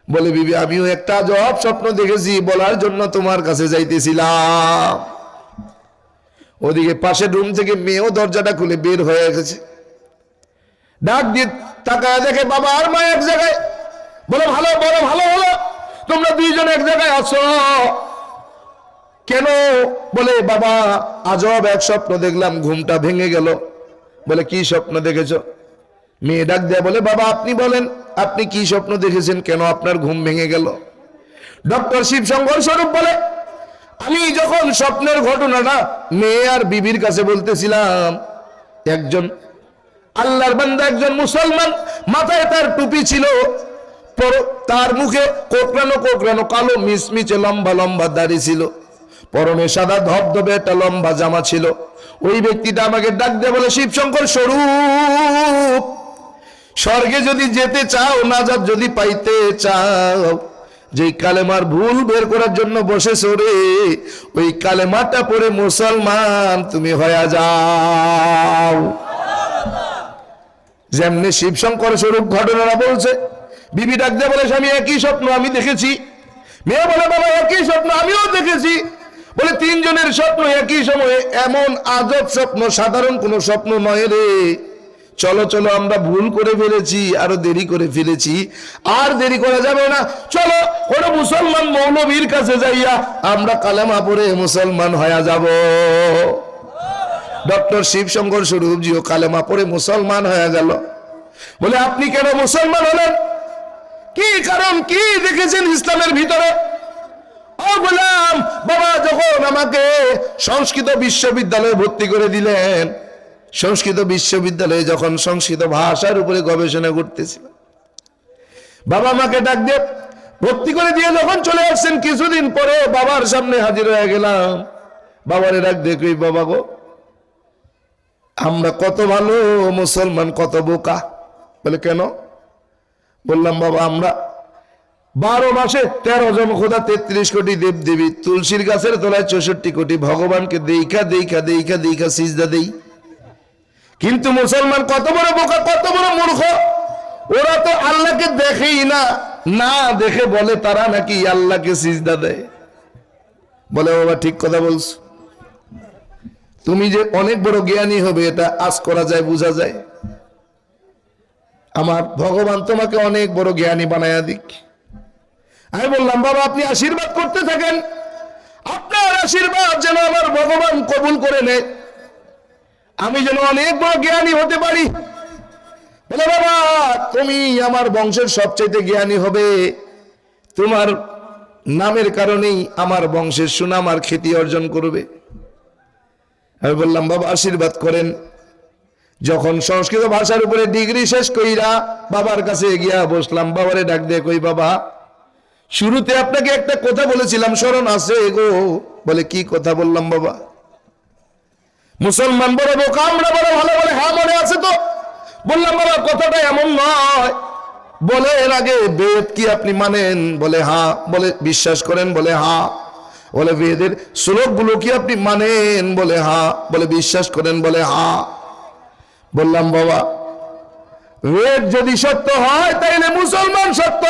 S1: বলে বিবি, আমিও একটা আজব স্বপ্ন দেখেছি, বলার জন্য তোমার কাছে যাইতেছিলাম। ওদিকে পাশের রুম থেকে মেয়েও দরজাটা খুলে বের হয়ে গেছে। ডাক দিয়ে তাকায় দেখে বাবা আর মা এক জায়গায়। বলে ভালো, বড় ভালো হলো তোমরা দুইজন এক জায়গায় আছো কেন? বলে বাবা, আজব এক স্বপ্ন দেখলাম, ঘুমটা ভেঙে গেল। বলে কি স্বপ্ন দেখেছো? মেয়ে ডাক দেয়া বলে, বাবা আপনি বলেন, আপনি কি স্বপ্ন দেখেছেন, কেন আপনার ঘুম ভেঙে গেল? ডক্টর শিবশঙ্কর স্বরূপ বলে, আমি যখন স্বপ্নের ঘটনাটা মেয়ে আর বিবির কাছে বলতেছিলাম, একজন আল্লাহর বান্দা, একজন মুসলমান, মাথায় তার টুপি ছিল, তার মুখে কোকড়ানো কোকড়ানো কালো মিচমিচে লম্বা লম্বা দাড়ি ছিল, পরনে সাদা ধবধবে একটা লম্বা জামা ছিল। ওই ব্যক্তিটা আমাকে ডাক দিয়ে বলে, শিবশঙ্কর স্বরূপ, স্বর্গে যদি যেতে চাও, নাজাত যদি পাইতে চাও, যে কালেমার ভুল বের করার জন্য বসেছো রে, ওই কালেমাটা পড়ে মুসলমান তুমি হয়ে যাও। যেমনি শিবশঙ্কর স্বরূপ ঘটনাটা বলছে, বিবি ডাক দিয়ে বলে, স্বামী একই স্বপ্ন আমি দেখেছি। মেয়ে বলে, বাবা একই স্বপ্ন আমিও দেখেছি। বলে তিনজনের স্বপ্ন একই সময়ে, এমন আজব স্বপ্ন সাধারণ কোন স্বপ্ন নয় রে। চলো চলো, আমরা ভুল করে ফেলেছি, আরো দেরি করে ফেলেছি, আর দেরি করা যাবে না। চলো কোন মুসলমান মৌলবীর কাছে যাইয়া আমরা কালেমা পড়ে মুসলমান হয়ে যাব। ডক্টর শিবশঙ্কর স্বরূপজিও কালেমা পড়ে মুসলমান হয়ে গেল। বলে আপনি কেন মুসলমান হলেন? কি কারণ, কি দেখেছেন ইসলামের ভিতরে? ও বললাম, বাবা যখন আমাকে সংস্কৃত বিশ্ববিদ্যালয়ে ভর্তি করে দিলেন, সংস্কৃত বিশ্ববিদ্যালয়ে যখন সংস্কৃত ভাষার উপরে গবেষণা করতেছিল, বাবা আমাকে ডাক দিয়ে ভর্তি করে দিয়ে যখন চলে আসছেন, কিছুদিন পরে বাবার সামনে হাজির হয়ে গেলাম। বাবারে ডাক দিয়ে কই, বাবা গো, আমরা কত ভালো মুসলমান, কত বোকা। বলে কেন? বললাম, বাবা আমরা 12 মাসে 13 জন খোদা, 33 কোটি দেব দেবী, তুলসীর গাছের তলায় 64 কোটি ভগবানকে দেখা দেখা দেখা দেখা সিজদা দেই। কিন্তু মুসলমান কত বড় বোকা, কত বড় মূর্খ, ওরা তো আল্লাহকে দেখেই না, না দেখে বলে তারা নাকি আল্লাহকে সিজদা দেয়। বলে বাবা ঠিক কথা বলছো, তুমি যে অনেক বড় জ্ঞানী হবে এটা আজ করা যায়, বোঝা যায়। আমার ভগবান তোমাকে অনেক বড় জ্ঞানী বানায়া দিক। আমি বললাম, বাবা আপনি আশীর্বাদ করতে থাকেন, আপনার আশীর্বাদ যেন আমার ভগবান কবুল করে নেয়, আমি যেন অনেক বড় জ্ঞানী হতে পারি। বলে বাবা তুমি আমার বংশের সবচেয়ে জ্ঞানী হবে, তোমার নামের কারণেই আমার বংশের সুনাম আর খ্যাতি অর্জন করবে। আমি বললাম, বাবা আশীর্বাদ করেন। যখন সংস্কৃত ভাষার উপরে ডিগ্রি শেষ কইরা বাবার কাছে গিয়া বসলাম, বাবারে ডাক দিয়ে কই, বাবা শুরুতে আপনাকে একটা কথা বলেছিলাম, স্মরণ আছে গো? বলে কি কথা? বললাম, বাবা মুসলমান বড় বোকা, আমরা বড় ভালো। বলে হ্যাঁ মনে আছে তো। বললাম, বাবা কথাটা এমন নয়। বলে এর আগে বেদ কি আপনি মানেন? বলে হ্যাঁ। বলে বিশ্বাস করেন? বলে হ্যাঁ। বলে বেদের শ্লোকগুলো কি আপনি মানেন? বলে হ্যাঁ। বলে বিশ্বাস করেন? বলে হ্যাঁ। বললাম, বাবা বেদ যদি সত্য হয় তাইলে মুসলমান সত্য,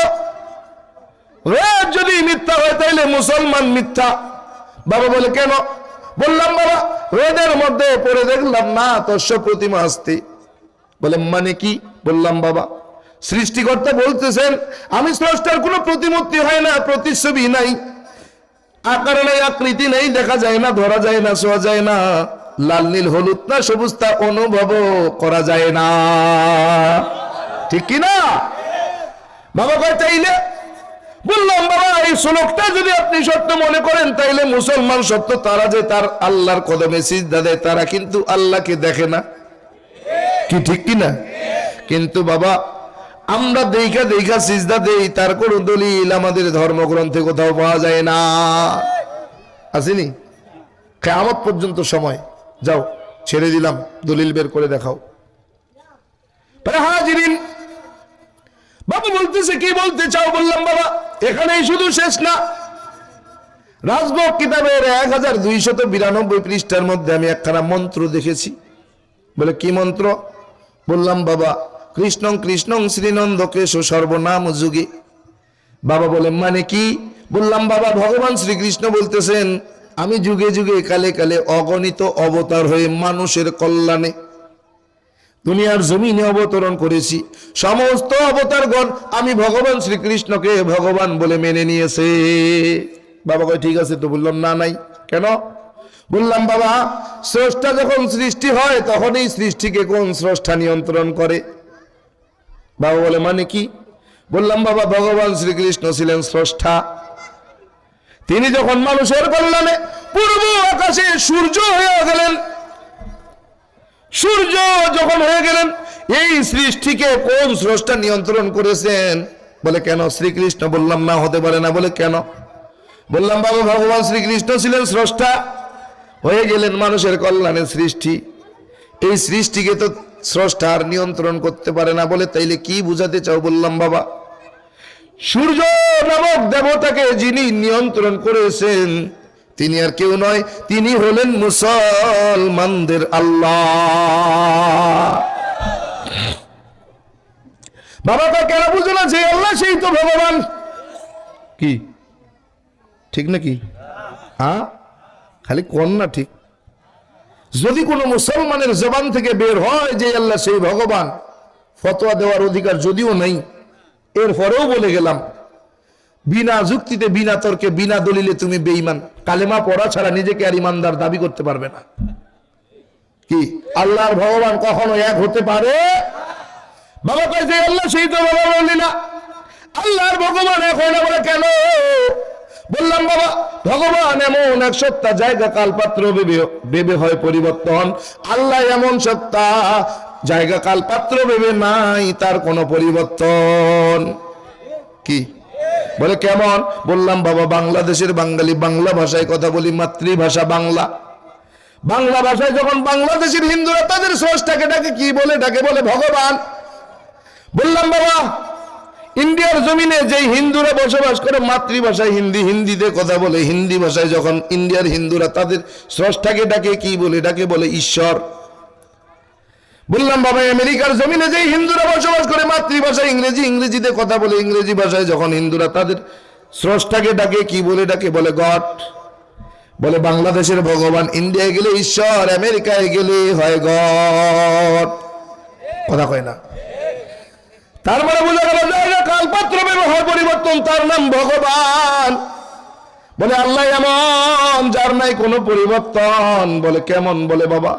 S1: বেদ যদি মিথ্যা হয় তাইলে মুসলমান মিথ্যা। বাবা বলে কেন? বললাম, বাবা বেদের মধ্যে পড়ে দেখলাম না তস্য প্রতিমা আস্তি। বলে মানে কি? বললাম, বাবা সৃষ্টিকর্তা বলতেছেন আমি স্রষ্টার কোনো প্রতিমূর্তি হয় না, প্রতিচ্ছবি নাই, আকার নাই, আকৃতি নেই, দেখা যায় না, ধরা যায় না, ছোঁয়া যায় না, লাল নীল হলুদ না সবুজ তা অনুভব করা যায় না, ঠিক কি না? বাবা কয় তাইলে? বললাম, বাবা এই শ্লোকটা যদি আপনি সত্য মনে করেন তাইলে মুসলমান সত্য। তারা যে তার আল্লাহর কদমে সিজদা দেয় তারা কিন্তু আল্লাহকে দেখে না, কি ঠিক কি না? কিন্তু বাবা আমরা দেখা দেখা সিজদা দেই, তার কোনো দলিল আমাদের ধর্মগ্রন্থে কোথাও পাওয়া যায় না। আসেনি? কিয়ামত পর্যন্ত সময়, যাও ছেড়ে দিলাম, দলিল বের করে দেখাও। হাজিরিন, বাবা বলতেছে কি বলতে চাও? বললাম বাবা এখানেই শুধু শেষ না। রাজভোগ কিতাবের 1292 পৃষ্ঠার মধ্যে আমি একখানা মন্ত্র দেখেছি। বলে কি মন্ত্র? বললাম বাবা কৃষ্ণং কৃষ্ণং শ্রীনন্দ কেশ সর্বনাম যুগে। বাবা বলে মানে কি? বললাম বাবা ভগবান শ্রীকৃষ্ণ বলতেছেন আমি যুগে যুগে কালে কালে অগণিত অবতার হয়ে মানুষের কল্যাণে দুনিয়ার জমিনে অবতরণ করেছি। সমস্ত অবতারগণ আমি ভগবান শ্রীকৃষ্ণকে ভগবান বলে মেনে নিয়েছে। বাবা কয় ঠিক আছে তো। বললাম না নাই। কেন? বললাম বাবা স্রষ্টা যখন সৃষ্টি হয় তখনই সৃষ্টিকে কোন স্রষ্টা নিয়ন্ত্রণ করে? বাবা বলে মানে কি? বললাম বাবা ভগবান শ্রীকৃষ্ণ ছিলেন স্রষ্টা। তিনি যখন মানুষের কল্যাণে পূর্ব আকাশে সূর্য হয়ে গেলেন, সূর্য যখন হয়ে গেলেন এই সৃষ্টিকে কোন স্রষ্টা নিয়ন্ত্রণ করেছেন? বলে কেন? শ্রীকৃষ্ণ। বললাম না হতে পারে না। বলে কেন? বললাম বাবা ভগবান শ্রীকৃষ্ণ ছিলেন স্রষ্টা, হয়ে গেলেন মানুষের কল্যাণে সৃষ্টি, এই সৃষ্টিকে তো স্রষ্টা আর নিয়ন্ত্রণ করতে পারে না। বলে তাইলে কি বুঝাতে চাও? বললাম বাবা সূর্য নামক দেবতাকে যিনি নিয়ন্ত্রণ করেছেন তিনি আর কেউ নয়, তিনি হলেন মুসলমানদের আল্লাহ। বাবা তা কেন বুঝো না যে আল্লাহ সেই তো ভগবান? কি ঠিক নাকি? হ্যাঁ খালি কোন না ঠিক। যদি কোনো মুসলমানের জবান থেকে বের হয় যে আল্লাহ সেই ভগবান, ফতোয়া দেওয়ার অধিকার যদিও নেই, এরপরেও বলে গেলাম বিনা যুক্তিতে বিনা তর্কে বিনা দলিলে তুমি বেঈমান, কালেমা পড়া ছাড়া নিজেকে আর ইমানদার দাবি করতে পারবে না। কি আল্লাহর ভগবান কখনো এক হতে পারে? বাবা কয় যে আল্লাহ সেই তো বাবা বললি না আল্লাহর ভগবান এক হয় না। বলে কেন? বললাম বাবা ভগবান এমন এক সত্তা, জায়গা কাল পাত্র ভেবে হয় পরিবর্তন। আল্লাহ এমন সত্তা, জায়গা কাল পাত্র ভেবে নাই তার কোনো পরিবর্তন। কি বলে কেমন? বললাম বাবা বাংলাদেশের বাঙালি, বাংলা ভাষায় কথা বলি, মাতৃভাষা বাংলা। বাংলা ভাষায় যখন বাংলাদেশের হিন্দুরা তাদের স্রষ্টাকে ডাকে কি বলে ডাকে? বলে ভগবান। বললাম বাবা ইন্ডিয়ার জমিনে যে হিন্দুরা বসবাস করে মাতৃভাষায় হিন্দি, হিন্দিতে কথা বলে, হিন্দি ভাষায় যখন ইন্ডিয়ার হিন্দুরা তাদের স্রষ্টাকে ডাকে কি বলে ডাকে? বলে ঈশ্বর। বললাম বাবা আমেরিকার জমিনে যে হিন্দুরা বসবাস করে মাতৃভাষা ইংরেজি, ইংরেজিতে কথা বলে, ইংরেজি ভাষায় যখন হিন্দুরা তাদের স্রষ্টাকে ডাকে কি বলে ডাকে? বলে গড। বলে বাংলাদেশের ভগবান ইন্ডিয়ায় গেলে ঈশ্বর, আমেরিকায় গেলে হয় গড। কথা কয় না? তার মানে বোঝা গেল জায়গা কালপাত্র ব্যবহার পরিবর্তন, তার নাম ভগবান। বলে আল্লাহ এমন যার নাই কোনো পরিবর্তন। বলে কেমন? বলে বাবা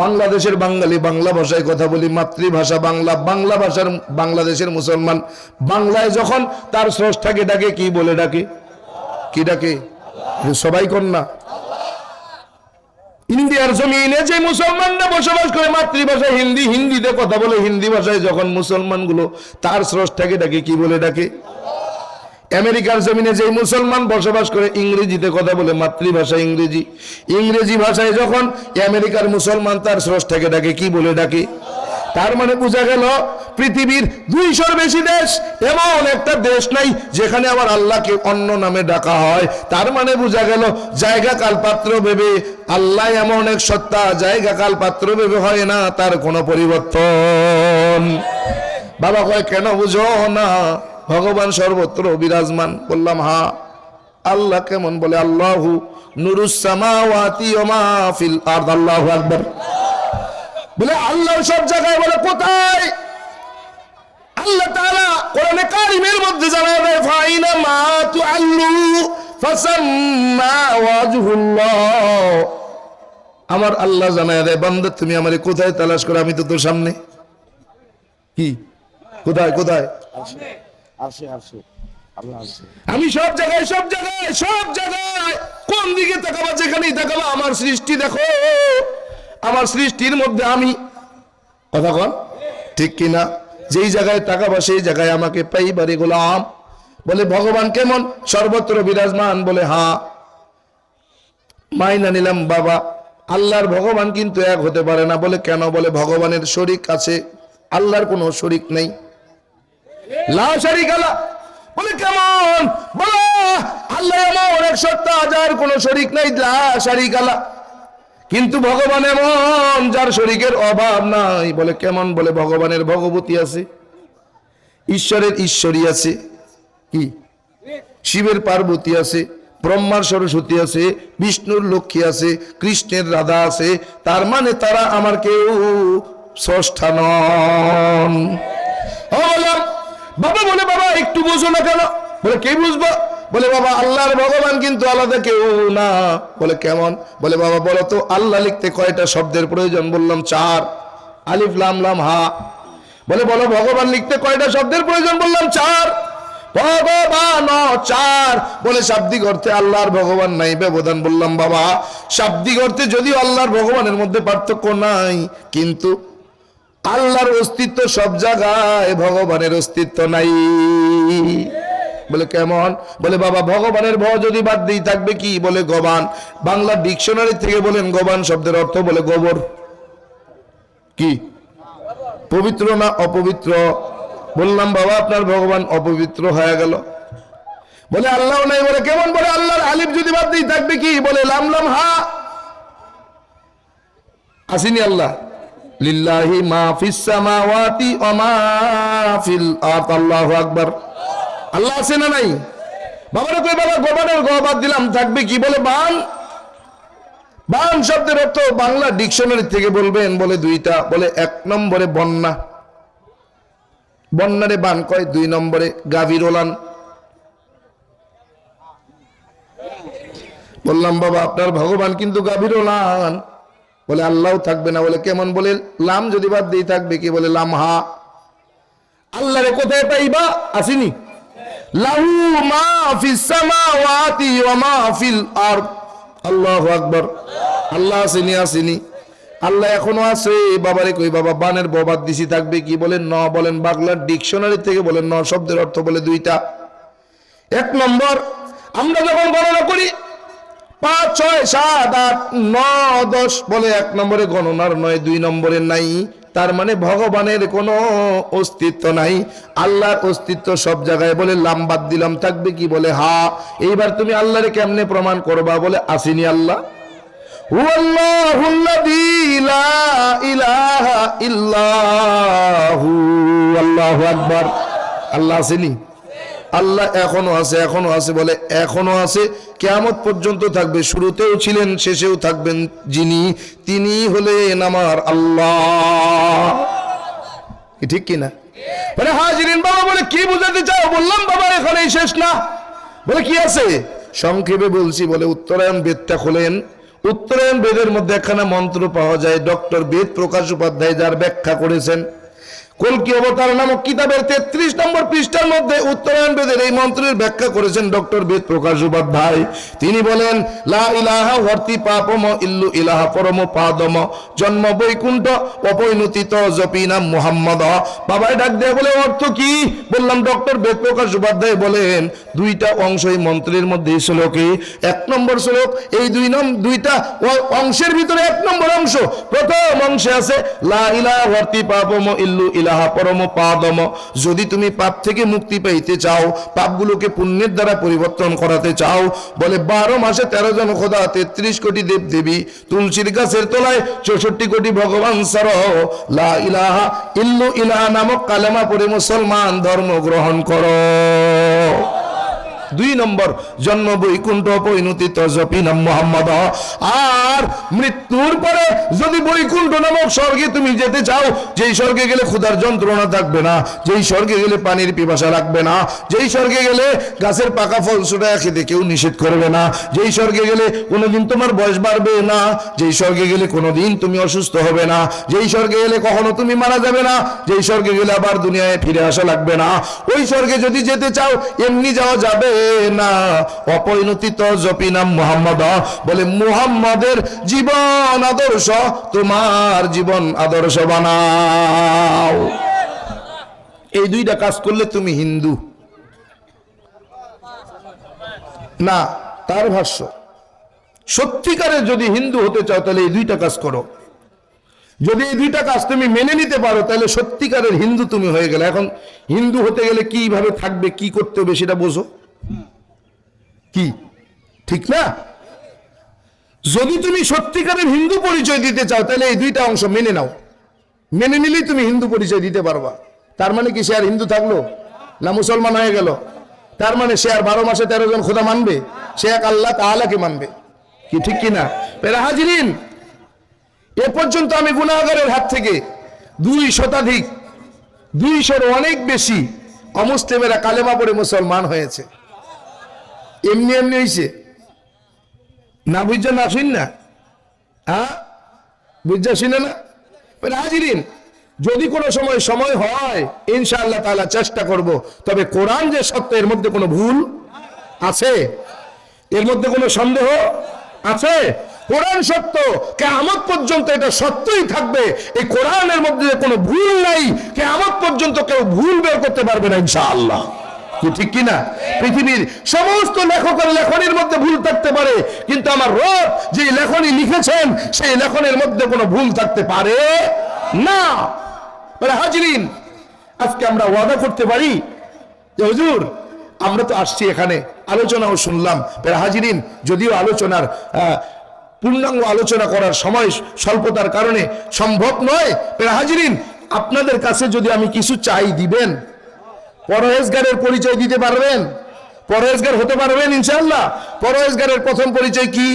S1: বাংলাদেশের বাঙালি, বাংলা ভাষায় কথা বলি, মাতৃভাষা বাংলা, বাংলা ভাষার বাংলাদেশের মুসলমান বাংলায় যখন তার স্রষ্টাকে ডাকে কি বলে ডাকে? কি ডাকে? সবাই কন্যা। ইন্ডিয়ার জমিনে যে মুসলমানরা বসবাস করে মাতৃভাষায় হিন্দি, হিন্দিতে কথা বলে, হিন্দি ভাষায় যখন মুসলমান গুলো তার স্রষ্টাকে ডাকে কি বলে ডাকে? আমেরিকার জমিনে যে মুসলমান বসবাস করে ইংরেজিতে কথা বলে, মাতৃভাষা ইংরেজি, ইংরেজি ভাষায় যখন আমেরিকার মুসলমান তার স্রষ্টাকে ডাকে কি বলে ডাকে? তার মানে বোঝা গেল পৃথিবীর 200-র বেশি দেশ, এমন একটা দেশ নাই যেখানে আবার আল্লাহকে অন্য নামে ডাকা হয়। তার মানে বোঝা গেল জায়গা কাল পাত্র ভেবে আল্লাহ এমন এক সত্তা, জায়গা কাল পাত্র ভেবে হয় না তার কোনো পরিবর্তন। বাবা কয় কেন বুঝো না? ভগবান সর্বত্র বিরাজমান। বললাম হ্যাঁ। আল্লাহ কেমন? বলে আল্লাহু নুরুস সামাওয়াতি ওয়া মা ফিল আরদ। আল্লাহু আকবার। বলে আল্লাহ সব জায়গায়। বলে কোথায়? আল্লাহ তাআলা কোরআনে কারীমের মধ্যে জানায় দেয় ফাইনা মা তুআল্লু ফাসাম্মা ওয়াজহুল্লাহ। আমার আল্লাহ জানায় দেয় বান্দা তুমি আমারে কোথায় তালাশ করো, আমি তো তোর সামনে। কি কোথায়? কোথায়? আমি সব জায়গায়, সব জায়গায়, সব জায়গায়। কোন দিকে তাকাবা? যেখানেই তাকাবা আমার সৃষ্টি দেখো, আমার সৃষ্টির মধ্যে আমি। কথা কন ঠিক কিনা? যেই জায়গায় তাকাবা সেই জায়গায় আমাকে পাইবারে গোলাম। বলে ভগবান কেমন? সর্বত্র বিরাজমান। বলে হ্যাঁ, মাইনা নিলাম বাবা। আল্লাহর ভগবান কিন্তু এক হতে পারে না। বলে কেন? বলে ভগবানের শরীক আছে, আল্লাহর কোনো শরীক নেই। লা শারীকা লা। বলে কেমন? বলো আল্লাহ এমন এক সত্তা যার কোনো শরীক নাই, লা শারীকা লা। কিন্তু ভগবান এমন যার শরীকের অভাব নাই। বলে কেমন? বলে ভগবানের ভগবতী আছে, ঈশ্বরের ঈশ্বরী আছে, কি শিবের পার্বতী আছে, ব্রহ্মার সরস্বতী আছে, বিষ্ণুর লক্ষ্মী আছে, কৃষ্ণের রাধা আছে। তার মানে তারা আমার কেউ স্রষ্টা নন। বাবা বলে বাবা একটু বুঝো না কেন? বলে কে বুঝবো? বলে বাবা আল্লাহর ভগবান কিন্তু আলাদা কেউ না। বলে কেমন? বলে বাবা বলো তো আল্লাহ লিখতে কয়টা শব্দের প্রয়োজন? বললাম 4, আলিফ লাম লাম হা। বলে বলো ভগবান লিখতে কয়টা শব্দের প্রয়োজন? বললাম 4, ভগবান 4। বলে শাব্দিক অর্থে আল্লাহর ভগবান নাই, ব্যবধান। বললাম বাবা শাব্দিক অর্থে যদিও আল্লাহর ভগবানের মধ্যে পার্থক্য নাই, কিন্তু আল্লাহর অস্তিত্ব সব জায়গায়, ভগবানের অস্তিত্ব নাই। বলে কেমন? বলে বাবা ভগবানের ভ যদি বাদ দিই থাকবে কি? বলে গবান। বাংলা ডিকশনারি থেকে বলেন গবান শব্দের অর্থ বলে গোবর। কি পবিত্র না অপবিত্র? বললাম বাবা আপনার ভগবান অপবিত্র হয়ে গেল। বলে আল্লাহ নাই। বলে কেমন? বলে আল্লাহর আলিফ যদি বাদ দিই থাকবে কি? বলে লাম লাম হা। আসেনি আল্লাহ? লিল্লাহি মা ফিস সামাওয়াতি ওয়া মা ফিল আরদ। আল্লাহু আকবার। আল্লাহ আছে না নাই? বাবারে কই বাবা গোবরের গ বাদ দিলাম থাকবে কি? বলে বান। বান শব্দের অর্থ বাংলা ডিকশনারি থেকে বলবেন বলে 2টা। বলে 1 নম্বরে বন্যা, বন্যারে বান কয়। 2 নম্বরে গাভীর ওলান। বললাম বাবা আপনার ভগবান কিন্তু গাভীর ওলান। বলে আল্লাহ থাকবে না। বলে কেমন? বলে লাম যদি বাদ দিয়ে থাকবে কি? বলে লাম হা। আল্লাহরে কোথায় পাইবা? আসেনি? লাহু মা ফিস সামাওয়াতি ওয়া মা ফিল আরদ। আল্লাহু আকবার। আল্লাহ আসেনি? আসেনি। আল্লাহ এখনো আছে। বাবারে কই বাবা বানের ববাদ দিছি থাকবে কি? বলে ন। বলেন বাংলার ডিকশনারি থেকে বলেন ন শব্দের অর্থ বলে 2টা। 1 নম্বর আমরা যখন গণনা করি 5, 6, 7, 8, 9, 10 বলে 1 নম্বরে গণনার নয়, 2 নম্বরে নাই। তার মানে ভগবানের কোনো অস্তিত্ব নাই, আল্লাহর অস্তিত্ব সব জায়গায়। বলে লাম বাদ দিলাম থাকবে কি? বলে হা। এইবার তুমি আল্লাহরে কেমনে প্রমাণ করবা? বলে আসেনি আল্লাহ? হুয়াল্লাহুল্লাযী লা ইলাহা ইল্লাহু। আল্লাহু আকবার। আল্লাহ আসেনি? আল্লাহ এখনো আছে, এখনো আছে। বলে এখনো আছে, কিয়ামত পর্যন্ত থাকবে। শুরুতেও ছিলেন, শেষেও থাকবেন যিনি, তিনি হলেন আমার আল্লাহ। ঠিক কিনা? বলে হাজিরিন বাবা বলে কি বুঝাতে চাও? বললাম বাবা এখানেই শেষ না। বলে কি আছে? সংক্ষেপে বলছি। বলে উত্তরায়ণ বেদটা খোলেন। উত্তরায়ণ বেদের মধ্যে একখানা মন্ত্র পাওয়া যায়, ডক্টর বেদ প্রকাশ উপাধ্যায় যার ব্যাখ্যা করেছেন কল্কি অবতার নামক কিতাবের 33 নম্বর পৃষ্ঠার মধ্যে উত্তরায়ণ বেদের এই মন্ত্রের ব্যাখ্যা করেছেন ডক্টর বেদ প্রকাশ উপাধ্যায়। তিনি বলেন লা ইলাহা ওয়ার্তি পাপম ইল্লু ইলাহা পরম পাদম জন্ম বৈকুণ্ঠ অপরিণতিত জপিনা মুহাম্মদ। বাবাই ডাক দেয়া বলে অর্থ কি? বললাম ডক্টর বেদ প্রকাশ উপাধ্যায় বলেন 2টা অংশ এই মন্ত্রের মধ্যে শ্লোকে। 1 নম্বর শ্লোক, এই 2টা অংশের ভিতরে 1 নম্বর অংশ। প্রথম অংশে আছে লা ইলাহা ওয়ার্তি পাপম ইল্লু ইলাহা পরম পাদম। যদি তুমি পাপ থেকে মুক্তি পাইতে চাও, পাপগুলোকে পুণ্যের দ্বারা পরিবর্তন করাতে চাও, বলে 12 মাসে 13 জন খোদা, 33 কোটি দেব দেবী, তুলসীর গাছের তলায় 64 কোটি ভগবান সার লা ইলাহা ইল্লু ইলাহা নামক কালেমা পড়ে মুসলমান ধর্ম গ্রহণ করো। 2 নম্বর জন্ম বৈকুণ্ঠ পরিণতি তজপিনা মুহাম্মদ। আর মৃত্যুর পরে যদি বৈকুণ্ঠ নামক স্বর্গে তুমি যেতে চাও, যেই স্বর্গে গেলে ক্ষুধার যন্ত্রণা থাকবে না, যেই স্বর্গে গেলে পানির পিপাসা লাগবে না, যেই স্বর্গে গেলে গাছের পাকা ফল ছোটায় খেতে কেউ নিষেধ করবে না, যেই স্বর্গে গেলে কোনোদিন তোমার বয়স বাড়বে না, যেই স্বর্গে গেলে কোনোদিন তুমি অসুস্থ হবে না, যেই স্বর্গে গেলে কখনো তুমি মারা যাবে না, যেই স্বর্গে গেলে আবার দুনিয়ায় ফিরে আসা লাগবে না, ওই স্বর্গে যদি যেতে চাও এমনি যাওয়া যাবে না। অপরিণতিত জপিনাম মুহাম্মদ। বলে মুহাম্মদের জীবন আদর্শ তোমার জীবন আদর্শ বানাও।
S2: এই দুইটা কাজ করলে তুমি হিন্দু না। তার ভাষ্য, সত্যিকারের যদি হিন্দু হতে চাও তাহলে এই দুইটা কাজ করো। যদি এই দুইটা কাজ তুমি মেনে নিতে পারো তাহলে সত্যিকারের হিন্দু তুমি হয়ে গেলে। এখন হিন্দু হতে গেলে কিভাবে থাকবে, কি করতে হবে সেটা বোঝো কি, ঠিক না? যদি তুমি সত্যিকারের হিন্দু পরিচয় দিতে চাও তাহলে এই দুইটা অংশ মেনে নাও। মেনে নিলেই তুমি হিন্দু পরিচয় দিতে পারবা। তার মানে কি সে আর হিন্দু থাকলো না মুসলমান হয়ে গেল? তার মানে সে আর 12 মাসে 13 জন খোদা মানবে? সে এক আল্লাহ তাআলাকে মানবে, কি ঠিক কিনা? পেরা হাজিরিন, এ পর্যন্ত আমি গুনাহগারের হাত থেকে 2 শতাধিক 200-র অনেক বেশি অমুসলিমেরা কালেমা পড়ে মুসলমান হয়েছে। এমনি এমনি হয়েছে না, বুঝছেন না? শুন না, হ্যাঁ বুঝছা শুনে না? হাজিরিন, যদি কোনো সময় হয় ইনশাআল্লাহ তাআলা চেষ্টা করব। তবে কোরআন যে সত্য এর মধ্যে কোনো ভুল আছে? এর মধ্যে কোনো সন্দেহ আছে? কোরআন সত্য, কিয়ামত পর্যন্ত এটা সত্যই থাকবে। এই কোরআনের মধ্যে কোনো ভুল নাই, কিয়ামত পর্যন্ত কেউ ভুল বের করতে পারবে না ইনশাআল্লাহ, কি ঠিক কিনা? পৃথিবীর সমস্ত লেখকের লেখনীর মধ্যে ভুল থাকতে পারে, কিন্তু আমার রব যে লেখনী লিখেছেন সেই লেখনের মধ্যে কোনো ভুল থাকতে পারে না। বলে হাজিরিন, আজকে আমরা ওয়াদা করতে পারি যে হুজুর আমরা তো আসছি এখানে, আলোচনাও শুনলাম। হাজিরিন, যদিও আলোচনার পূর্ণাঙ্গ আলোচনা করার সময় স্বল্পতার কারণে সম্ভব নয়, হাজিরিন আপনাদের কাছে যদি আমি কিছু চাই দিবেন, পরহেজগারের পরিচয় দিতে পারবেন? পরহেজগার হতে পারবেন ইনশাআল্লাহ? পরহেজগারের প্রথম পরিচয় কি?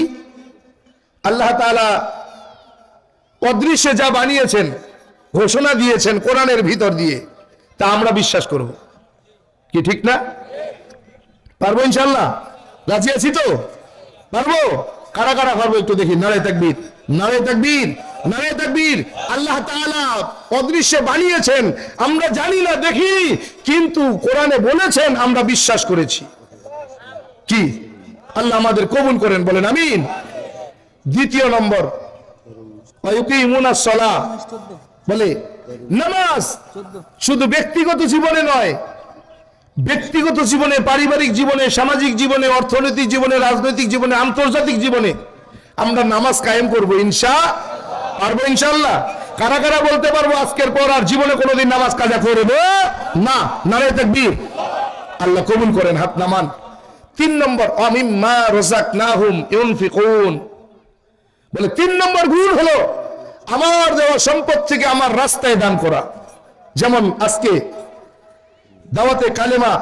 S2: আল্লাহ তাআলা অদৃশ্যে যা বানিয়েছেন, ঘোষণা দিয়েছেন কোরআনের ভিতর দিয়ে, তা আমরা বিশ্বাস করব, কি ঠিক না? পারবো ইনশাআল্লাহ? রাজি আছি তো? পারবো? কারা কারা পারবো একটু দেখি। নারে তাকবীর, নারে তাকবীর, নারে তাকবীর। আল্লাহ তাআলা অদৃশ্যে বানিয়েছেন, আমরা জানি না, দেখি, কিন্তু কোরআনে বলেছেন, আমরা বিশ্বাস করেছি। কি? আল্লাহ আমাদের কবুল করেন, বলেন আমিন। দ্বিতীয় নম্বর, ওয়ায়ুকিমুনাস সালাহ, বলে নামাজ শুধু ব্যক্তিগত জীবনে নয়, ব্যক্তিগত জীবনে, পারিবারিক জীবনে, সামাজিক জীবনে, অর্থনৈতিক জীবনে, রাজনৈতিক জীবনে, আন্তর্জাতিক জীবনে আমরা নামাজ কায়েম করব পারবো ইনশাআল্লাহ? কারা কারা বলতে পারবো আজকের পর আর জীবনে কোনোদিন নামাজ কাজা করব না? নারে তাকবীর। আল্লাহ কবুল করেন, হাত নামান। 3 নম্বর, আমিম্মা রাযাকনাহুম ইউনফিকুন, বলে 3 নম্বর গুণ হলো আমার দেওয়া সম্পদ থেকে আমার রাস্তায় দান করা। যেমন আজকে দাওয়াতে কালেমা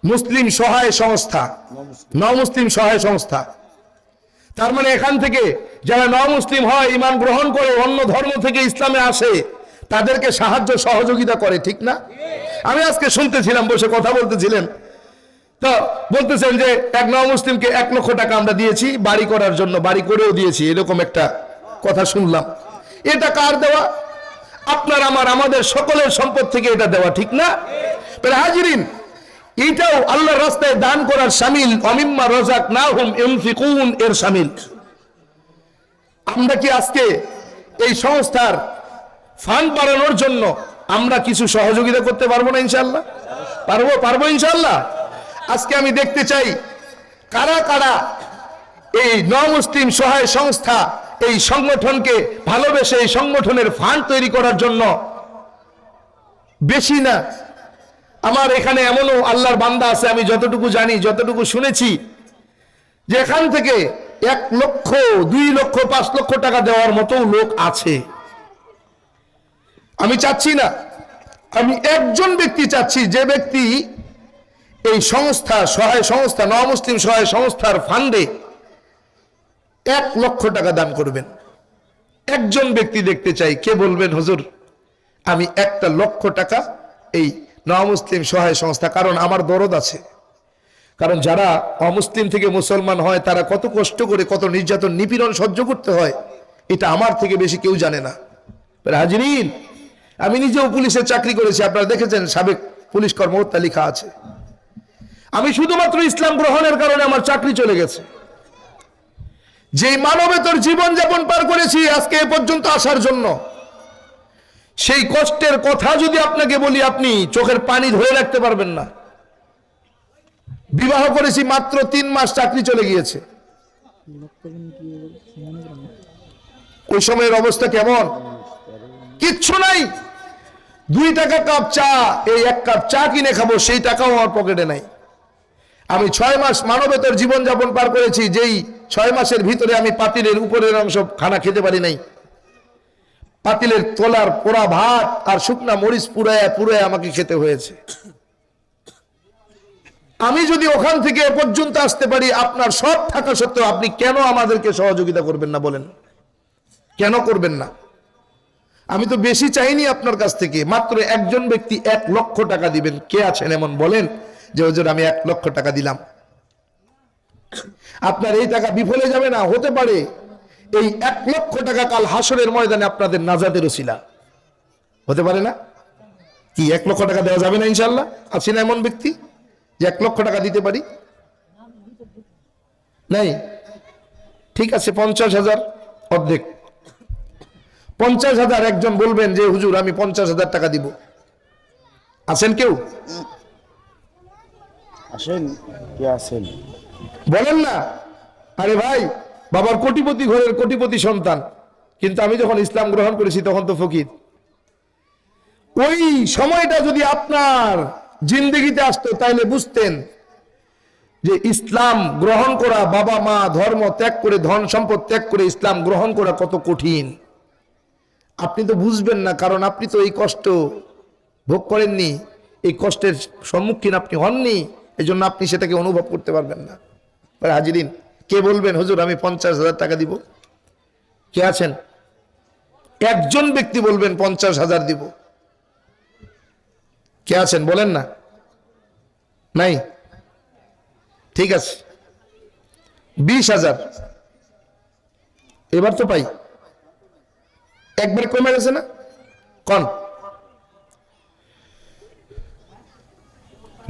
S2: মুসলিম সহায় সংস্থা, নমুসলিম সহায় সংস্থা, তার মানে এখান থেকে যারা নমুসলিম হয়, ঈমান গ্রহণ করে, অন্য ধর্ম থেকে ইসলামে আসে, তাদেরকে সাহায্য সহযোগিতা করে, ঠিক না? আমি আজকে শুনতেছিলাম, বসে কথা বলতেছিলেন, তো বলতেছেন যে এক নমুসলিমকে 1 লক্ষ টাকা আমরা দিয়েছি বাড়ি করার জন্য, বাড়ি করেও দিয়েছি, এরকম একটা কথা শুনলাম। এটা কার দেওয়া? আপনার আমার, আমাদের সকলের সম্পদ থেকে এটা দেওয়া, ঠিক না? হাজিরিন, এইটাও আল্লাহর রাস্তায় দান করার শামিল, আমিম্মা রাযাকনাহুম ইউনফিকুন এর শামিল। আমরা কি আজকে এই সংস্থার ফান্ড বাড়ানোর জন্য আমরা কিছু সহযোগিতা করতে পারবো না ইনশাআল্লাহ? পারবো ইনশাআল্লাহ। আজকে আমি দেখতে চাই কারা কারা এই নমুসলিম সহায় সংস্থা, এই সংগঠনকে ভালোবেসে এই সংগঠনের ফান্ড তৈরি করার জন্য, বেশি না, আমার এখানে এমনও আল্লাহর বান্দা আছে, আমি যতটুকু জানি, যতটুকু শুনেছি, যে এখান থেকে 1 লক্ষ, 2 লক্ষ, 5 লক্ষ টাকা দেওয়ার মতো লোক আছে। আমি চাচ্ছি না, আমি একজন ব্যক্তি চাচ্ছি, যে ব্যক্তি এই সংস্থা, সহায় সংস্থা, নমুসলিম সহায় সংস্থার ফান্ডে 1 লক্ষ টাকা দান করবেন। একজন ব্যক্তি দেখতে চাই, কে বলবেন হুজুর আমি 1 লক্ষ টাকা এই নমুসলিম সহায় সংস্থা, কারণ আমার দরদ আছে। কারণ যারা অমুসলিম থেকে মুসলমান হয় তারা কত কষ্ট করে, কত নির্যাতন, নিপীড়ন সহ্য করতে হয়, এটা আমার থেকে বেশি কেউ জানে না। হাজিরিন, আমি নিজেও পুলিশে চাকরি করেছি, আপনারা দেখেছেন, সাবেক পুলিশ কর্মকর্তা লেখা আছে। আমি শুধুমাত্র ইসলাম গ্রহণের কারণে আমার চাকরি চলে গেছে। যে মানবেতর জীবন যাপন পার করেছি আজকে এ পর্যন্ত আসার জন্য, সেই কষ্টের কথা যদি আপনাকে বলি, আপনি চোখের পানি ধরে রাখতে পারবেন না। বিবাহ করেছি মাত্র 3 মাস, চাকরি চলে গিয়েছে। ওই সময়ের অবস্থা কেমন? কিচ্ছু নাই, 2 টাকা কাপ চা, এই 1 কাপ চা কিনে খাবো সেই টাকাও আমার পকেটে নাই। আমি 6 মাস মানবেতর জীবনযাপন পার করেছি, যেই 6 মাসের ভিতরে আমি পাতিলের উপরের অংশ খানা খেতে পারি নাই। পাতিলের তলার পোড়া ভাত আর শুকনা মরিচ পুড়ায় পুড়ায় আমাকে খেতে হয়েছে। আমি যদি ওখান থেকে এ পর্যন্ত আসতে পারি, আপনার সব থাকা সত্ত্বেও আপনি কেন আমাদেরকে সহযোগিতা করবেন না বলেন? কেন করবেন না? আমি তো বেশি চাইনি আপনার কাছ থেকে, মাত্র একজন ব্যক্তি 1 লক্ষ টাকা দিবেন। কে আছেন এমন বলেন যে হুজুর আমি 1 লক্ষ টাকা দিলাম? আপনার এই টাকা বিফলে যাবে না, হতে পারে এই 1 লক্ষ টাকা কাল হাসরের ময়দানে আপনাদের নাজাতের ওসিলা হতে পারে না? কি 1 লক্ষ টাকা দেওয়া যাবে না ইনশাল্লাহ? আছে না এমন ব্যক্তি যে 1 লক্ষ টাকা দিতে পারি? নাই? ঠিক আছে, 50,000 অর্ধেক। 50,000 একজন বলবেন যে হুজুর আমি 50,000 টাকা দিব। আছেন কেউ?
S3: আসেন, কে আছেন?
S2: বলেন না। আরে ভাই, বাবার কোটিপতি ঘরের কোটিপতি সন্তান, কিন্তু আমি যখন ইসলাম গ্রহণ করেছি তখন তো ফকির। ওই সময়টা যদি আপনার জিন্দেগিতে আসতো তাইলে বুঝতেন যে ইসলাম গ্রহণ করা, বাবা মা ধর্ম ত্যাগ করে, ধন সম্পদ ত্যাগ করে ইসলাম গ্রহণ করা কত কঠিন। আপনি তো বুঝবেন না, কারণ আপনি তো এই কষ্ট ভোগ করেননি, এই কষ্টের সম্মুখীন আপনি হননি, এই জন্য আপনি সেটাকে অনুভব করতে পারবেন না। হাজিরিন, কে বলবেন হুজুর আমি 50,000 টাকা দিব? কে আছেন? একজন ব্যক্তি বলবেন 50,000 দিব। কে আছেন বলেন না? নাই? ঠিক আছে, 20,000 এবার তো পাই, একবার কমে গেছে না? কোন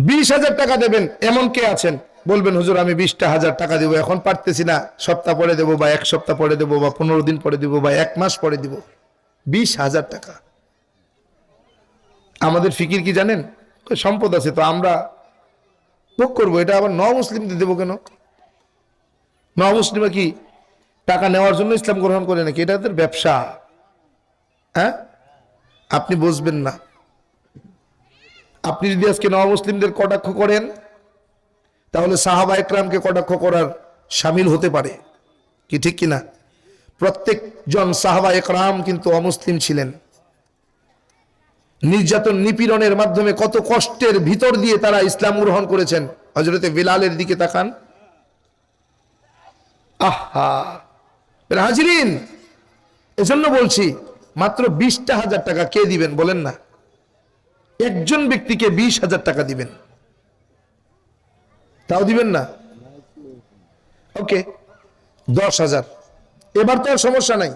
S2: 20,000 টাকা দেবেন এমন কে আছেন? বলবেন হুজুর আমি 20,000 টাকা দেবো, এখন পারতেছি না, সপ্তাহ পরে দেবো, বা 1 সপ্তাহ পরে দেবো, বা 15 দিন পরে দেবো, বা 1 মাস পরে দিব। 20,000 টাকা। আমাদের ফিকির কি জানেন? সম্পদ আছে তো আমরা ভোগ করবো, এটা আবার মুসলিমদের দেবো কেন? মুসলিমরা কি টাকা নেওয়ার জন্য ইসলাম গ্রহণ করে নাকি? এটা তাদের ব্যবসা। হ্যাঁ, আপনি বুঝবেন না। আপনি যদি আজকে মুসলিমদের কটাক্ষ করেন, তাহলে সাহাবা একরামকে কটাক্ষ করার শামিল হতে পারে, কি ঠিক কিনা? প্রত্যেকজন সাহাবা একরাম কিন্তু অমুসলিম ছিলেন। নির্যাতন নিপীড়নের মাধ্যমে কত কষ্টের ভিতর দিয়ে তারা ইসলাম গ্রহণ করেছেন। হযরতে বিলালের দিকে তাকান। আহা হাজিরিন, এজন্য বলছি মাত্র 20,000 টাকা কে দিবেন বলেন না? একজন ব্যক্তিকে 20,000 টাকা দিবেন, তাও দিবেন না? ওকে, 10,000। এবার তো আর সমস্যা নাই।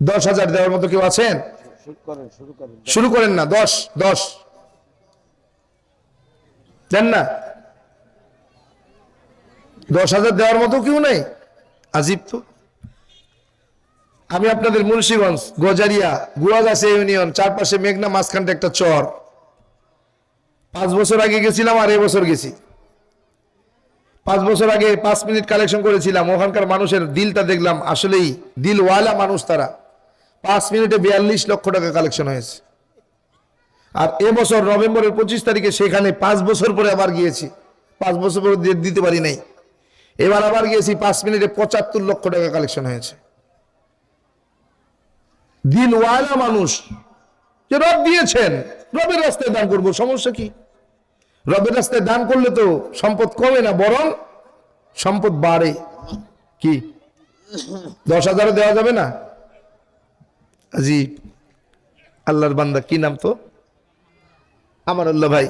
S2: 10,000 দেওয়ার মতো কেউ আছেন? শুরু করেন না। 10 দেন না? 10,000 দেওয়ার মতো কেউ নাই? আজিব তো। আমি আপনাদের মুন্সিগঞ্জ গজারিয়া গুয়াগাছা ইউনিয়ন, চারপাশে মেঘনা, মাঝখানটা একটা চর। 5 বছর আগে গেছিলাম আর এবছর গেছি। 5 বছর আগে 5 মিনিট কালেকশন করেছিলাম। ওখানকার মানুষের দিলটা দেখলাম, আসলেই দিলওয়ালা মানুষ তারা। 5 মিনিটে 42 লক্ষ টাকা কালেকশন হয়েছে। আর এবছর নভেম্বরের 25 তারিখে সেখানে 5 বছর পরে আবার গিয়েছি। 5 বছর পরে দিতে পারি নাই, এবার আবার গিয়েছি। 5 মিনিটে 75 লক্ষ টাকা কালেকশন হয়েছে। দিলওয়ালা মানুষ, যে রব দিয়েছেন, রবের রাস্তায় দান করবো, সমস্যা কি? রবের রাস্তায় দান করলে তো সম্পদ কমে না, বরং সম্পদ বাড়ে। কি 10,000 দেওয়া যাবে না? জি, আল্লাহর বান্দা, কি নাম তো? আমার আল্লাহ ভাই।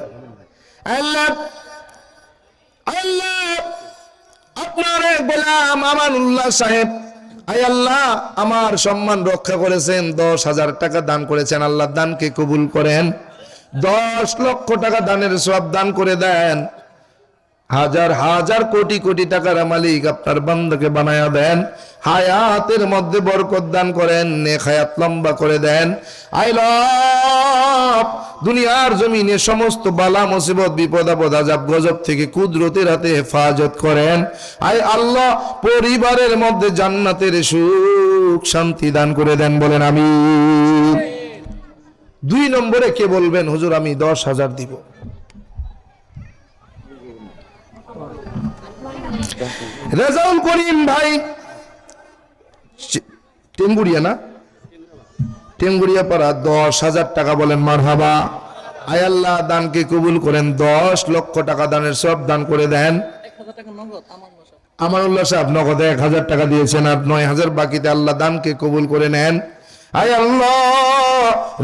S2: আল্লাহ আল্লাহ আপনার গোলাম আমানুল্লাহ সাহেব, আয় আল্লাহ আমার সম্মান রক্ষা করেছেন, 10,000 টাকা দান করেছেন। আল্লাহ দানকে কবুল করেন। 10 লক্ষ টাকা দানের সওয়াব দান করে দেন। হাজার হাজার কোটি কোটি টাকার মালিক আপনার বান্দাকে বানায়া দেন, হায়াতের মধ্যে বরকত দান করেন, নেক হায়াত লম্বা করে দেন। আই লাভ দুনিয়ার জমিনে সমস্ত বালা মুসিবত বিপদ আপদ আযাব গজব থেকে কুদরতের হাতে হেফাজত করেন। আই আল্লাহ পরিবারের মধ্যে জান্নাতের সুখ শান্তি দান করে দেন, বলেন আমিন। 2 নম্বরে কে বলবেন হুজুর আমি 10,000 দিব? রেজাউল করিম ভাই টেঙ্গুড়িয়া, না টেঙ্গুড়িয়া পাড়া, 10,000 টাকা বলেন মারহাবা। আয় আল্লাহ দানকে কবুল করেন, 10 লক্ষ টাকা দানের সব দান করে দেন। আমানুল্লাহ সাহেব নগদে 1,000 টাকা দিয়েছেন আর 9,000 বাকিতে, আল্লাহ দানকে কবুল করে নেন। আয় আল্লাহ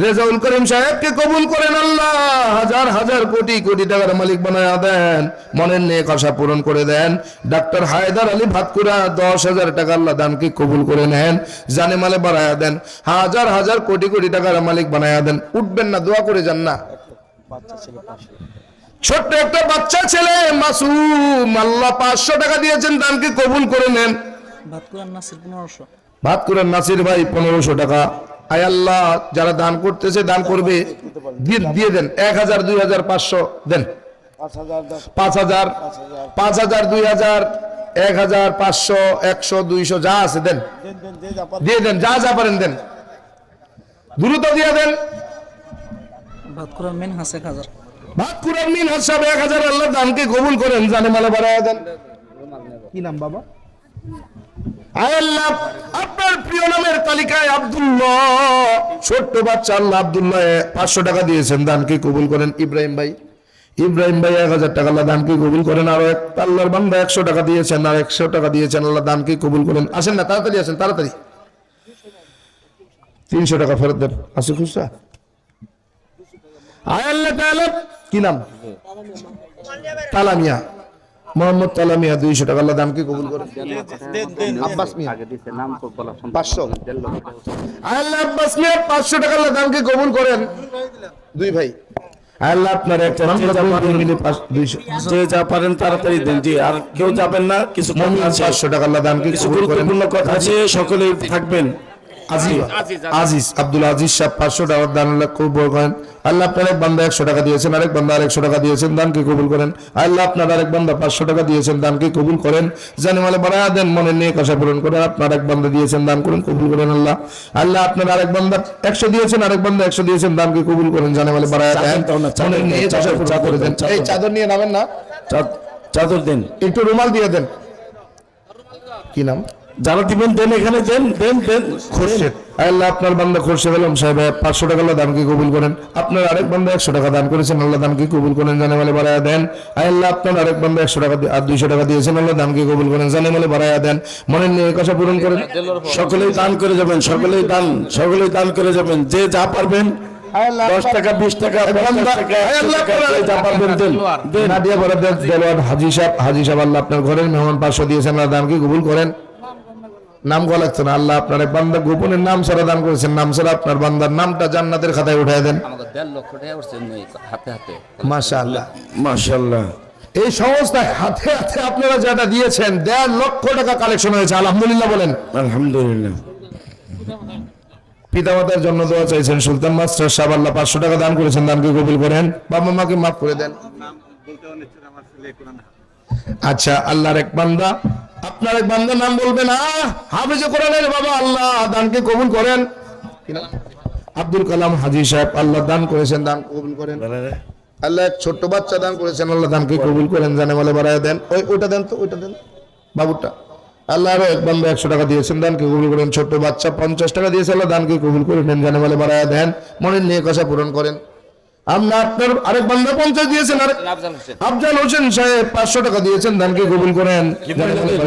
S2: রেজাউল করিম সাহেবকে কবুল করেন, আল্লাহ হাজার হাজার কোটি কোটি টাকার মালিক বানায়া দেন, মনের নেক আশা পূরণ করে দেন। ডাক্তার হায়দার আলী ভাতকুরা 10,000 টাকা আল্লাহ দানকে কবুল করে নেন, জানে মালে বাড়ায়া দেন, হাজার হাজার কোটি কোটি টাকার মালিক বানায়া দেন। উঠবেন না, দোয়া করে যান না। ছোট্ট একটা বাচ্চা ছেলে মাসুম, আল্লাহ 500 টাকা দিয়েছেন, দানকে কবুল করে নেন। ভাতকুরার নাসির ভাই 1500 টাকা। আয় আল্লাহ যারা দান করতেছে দান করবে দিয়ে দেন, 1,000 2,000 500 দেন, 5,000 5,000 2,000 1,000 500 100 200 যা আছে দেন, দিয়ে দেন, যা যা পারেন দেন, দ্রুত দিয়ে দেন।
S4: ভাতকুরার মেন হাসে 1,000,
S2: ভাতকুরার মিন হাসাব 1,000 আল্লাহ দানকে কবুল করেন, জানে মালে বাড়ায়া দেন। কি নাম বাবা? আয় আল্লাহ আপনার প্রিয় নামের তালিকায় আব্দুল্লাহ, ছোট্ট বাচ্চা আল্লাহ আব্দুল্লাহ 500 টাকা দিয়েছেন, দানকে কবুল করেন। ইব্রাহিম ভাই 1,000 টাকা আল্লাহ দানকে কবুল করেন। আর এক আল্লাহর বান্দা 100 টাকা দিয়েছেন, আর 100 টাকা দিয়েছেন, আল্লাহ দানকে কবুল করেন। আসেন না, তাড়াতাড়ি আসেন, তাড়াতাড়ি। 300 টাকা ফেরত দেন, আছে খুচরা? আয় আল্লাহ তাআলা কি নাম? তালামিয়া, মোহাম্মদ তালামিয়া 200 টাকা আল্লাহ দানকে কবুল করেন। আব্বাস মিয়া 500, আল্লাহ আব্বাস মিয়া 500 টাকা আল্লাহ দানকে কবুল করেন। 2 ভাই আল্লাহ আপনার একটা নাম মিলে 200,
S5: যে যা পারেন তাড়াতাড়ি দেন। জি, আর কেউ যাবেন না, কিছু কথা আছে,
S2: 500 টাকা আল্লাহ দানকে
S5: কিছু
S2: কবুল করেন।
S5: গুরুত্বপূর্ণ কথা আছে, সকলেই থাকবেন।
S2: আজিজ আব্দুল আজিজ সাহেব 500 টাকা দান আল্লাহ কবুল করেন। আল্লাহ আপনার এক বান্দা 100 টাকা দিয়েছেন, আরেক বান্দা 100 টাকা দিয়েছেন, দানকে কবুল করেন। আল্লাহ আপনার আরেক বান্দা 500 টাকা দিয়েছেন, দানকে কবুল করেন, জানে মালে বাড়ায়া দেন, মনের নেক আশা পূরণ করেন। আপনার এক বান্দা দিয়েছেন, দান করেন, কবুল করেন। আল্লাহ আল্লাহ আপনার আরেক বান্দা 100 দিয়েছেন, আরেক বান্দা 100 দিয়েছেন, দানকে কবুল করেন, জানে মালে বাড়ায়া দেন, মনের নেক আশা পূরণ করে দেন। এই চাদর নিয়ে নামেন না,
S5: চাদর দেন,
S2: একটু রুমাল দিয়ে দেন। কি নাম?
S5: যারা দিবেন দেন, এখানে দেন দেন দেন।
S2: খোরশেদ আল্লাহ আপনার বান্দা খোরশেদ আলম সাহেব 500 টাকা আল্লাহ দানকে কবুল করেন। আপনার আরেক বান্দা 100 টাকা দান করেছেন, আল্লাহ দানকে কবুল করেন, জানে মালে বাড়ায়া দেন। আল্লাহ আপনার আরেক বান্দা 100 টাকা আর 200 টাকা দিয়েছেন, আল্লাহ দানকে কবুল করেন, জানে মালে বাড়ায়া দেন, মনের নিয়ে আশা পূরণ করেন।
S5: সকলেই দান করে যাবেন, সকলেই দান করে যাবেন, যে যা পারবেন। 10 টাকা 20 টাকা 50 টাকা 100 টাকা যে যা পারবেন দেন দেন।
S2: নাদিয়া বড় দেলওয়ার হাজী সাহেব আল্লাহ আপনার ঘরের মেহমান 500 দিয়েছেন, আল্লাহ দানকে কবুল করেন। নাম গো লাগছে না, আল্লাহ আপনার এক বান্দা গোপনের নাম ছাড়া দান করেছেন, নাম ছাড়া আপনার বান্দার নামটা জান্নাতের খাতায় উঠায় দেন। মাশাআল্লাহ
S5: মাশাআল্লাহ।
S2: এই সংস্থায় হাতে হাতে আপনারা যেটা দিয়েছেন 1.5 লক্ষ টাকা কালেকশন হয়েছে, আলহামদুলিল্লাহ বলেন।
S5: আলহামদুলিল্লাহ।
S2: পিতামাতার জন্য দোয়া চাইছেন, সুলতান মাস্টার সাহেব আল্লাহ 500 টাকা দান করেছেন, দানকে কবুল করেন, বাবা মাকে মাফ করে দেন। আচ্ছা আল্লাহর এক বান্দা, আপনার এক বান্দা নাম বলবেন, হাফেজে কোরআনের বাবা, আল্লাহ দানকে কবুল করেন। আব্দুল কালাম হাজী সাহেব আল্লাহ দান করেছেন, দান কবুল করেন। আল্লাহ এক ছোট্ট বাচ্চা দান করেছেন, আল্লাহ দানকে কবুল করেন, জানে মালে বাড়ায় দেন। ওইটা দেন তো, ওইটা দেন বাবুটা। আল্লাহ আরো এক বান্দা 100 টাকা দিয়েছেন, দানকে কবুল করেন। ছোট্ট বাচ্চা 50 টাকা দিয়েছে, আল্লাহ দানকে কবুল করে নেন, জানে মালে বাড়ায় দেন, মনের নেক আশা পূরণ করেন। আমরা আপনার আরেক বান্দা 50 দিয়েছেন, আফজাল হোসেন সাহেব 500 টাকা দিয়েছেন, দানকে কবুল করেন।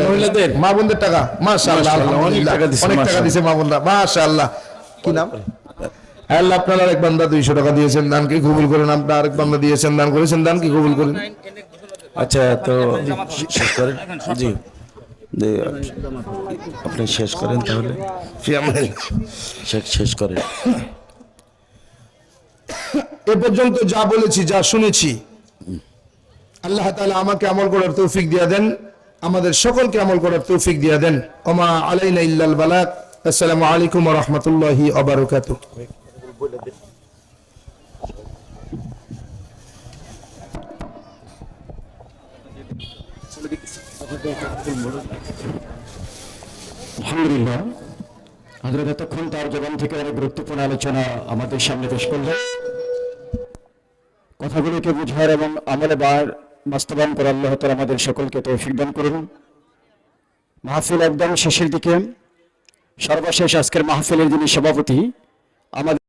S5: মহিলাদের
S2: মা বোনদের টাকা, মাশাআল্লাহ আলহামদুলিল্লাহ, অনেক টাকা দিয়েছে মা বোনরা, মাশাআল্লাহ। কি নাম? আল্লাহ আপনার আরেক বান্দা 200 টাকা দিয়েছেন, দানকে কবুল করেন। আপনার আরেক বান্দা দিয়েছেন, দান করেছেন, দানকে কবুল করেন।
S5: আচ্ছা, তো শেষ করেন। জি, আপনি শেষ করেন তাহলে, শেষ করেন।
S2: এ পর্যন্ত যা বলেছি, যা শুনেছি, আল্লাহ তাআলা আমাকে আমল করার তৌফিক দিয়ে দেন, আমাদের সকলকে আমল করার তৌফিক দিয়ে দেন। ওমা আলাইনা ইল্লাল বালাগ। আসসালামু আলাইকুম ওয়া রাহমাতুল্লাহি ওয়া বারাকাতুহু।
S6: আলহামদুলিল্লাহ, হযরত এতক্ষণ তার জবান থেকে অনেক গুরুত্বপূর্ণ আলোচনা আমাদের সামনে পেশ করলেন। কথাগুলোকে বুঝার এবং আমলে বাস্তবায়ন করে আল্লাহ তাআলা আমাদের সকলকে তৌফিক দান করুন। মাহফিল একদম শেষের দিকে, সর্বশেষ আজকের মাহফিলের যিনি সভাপতি আমাদের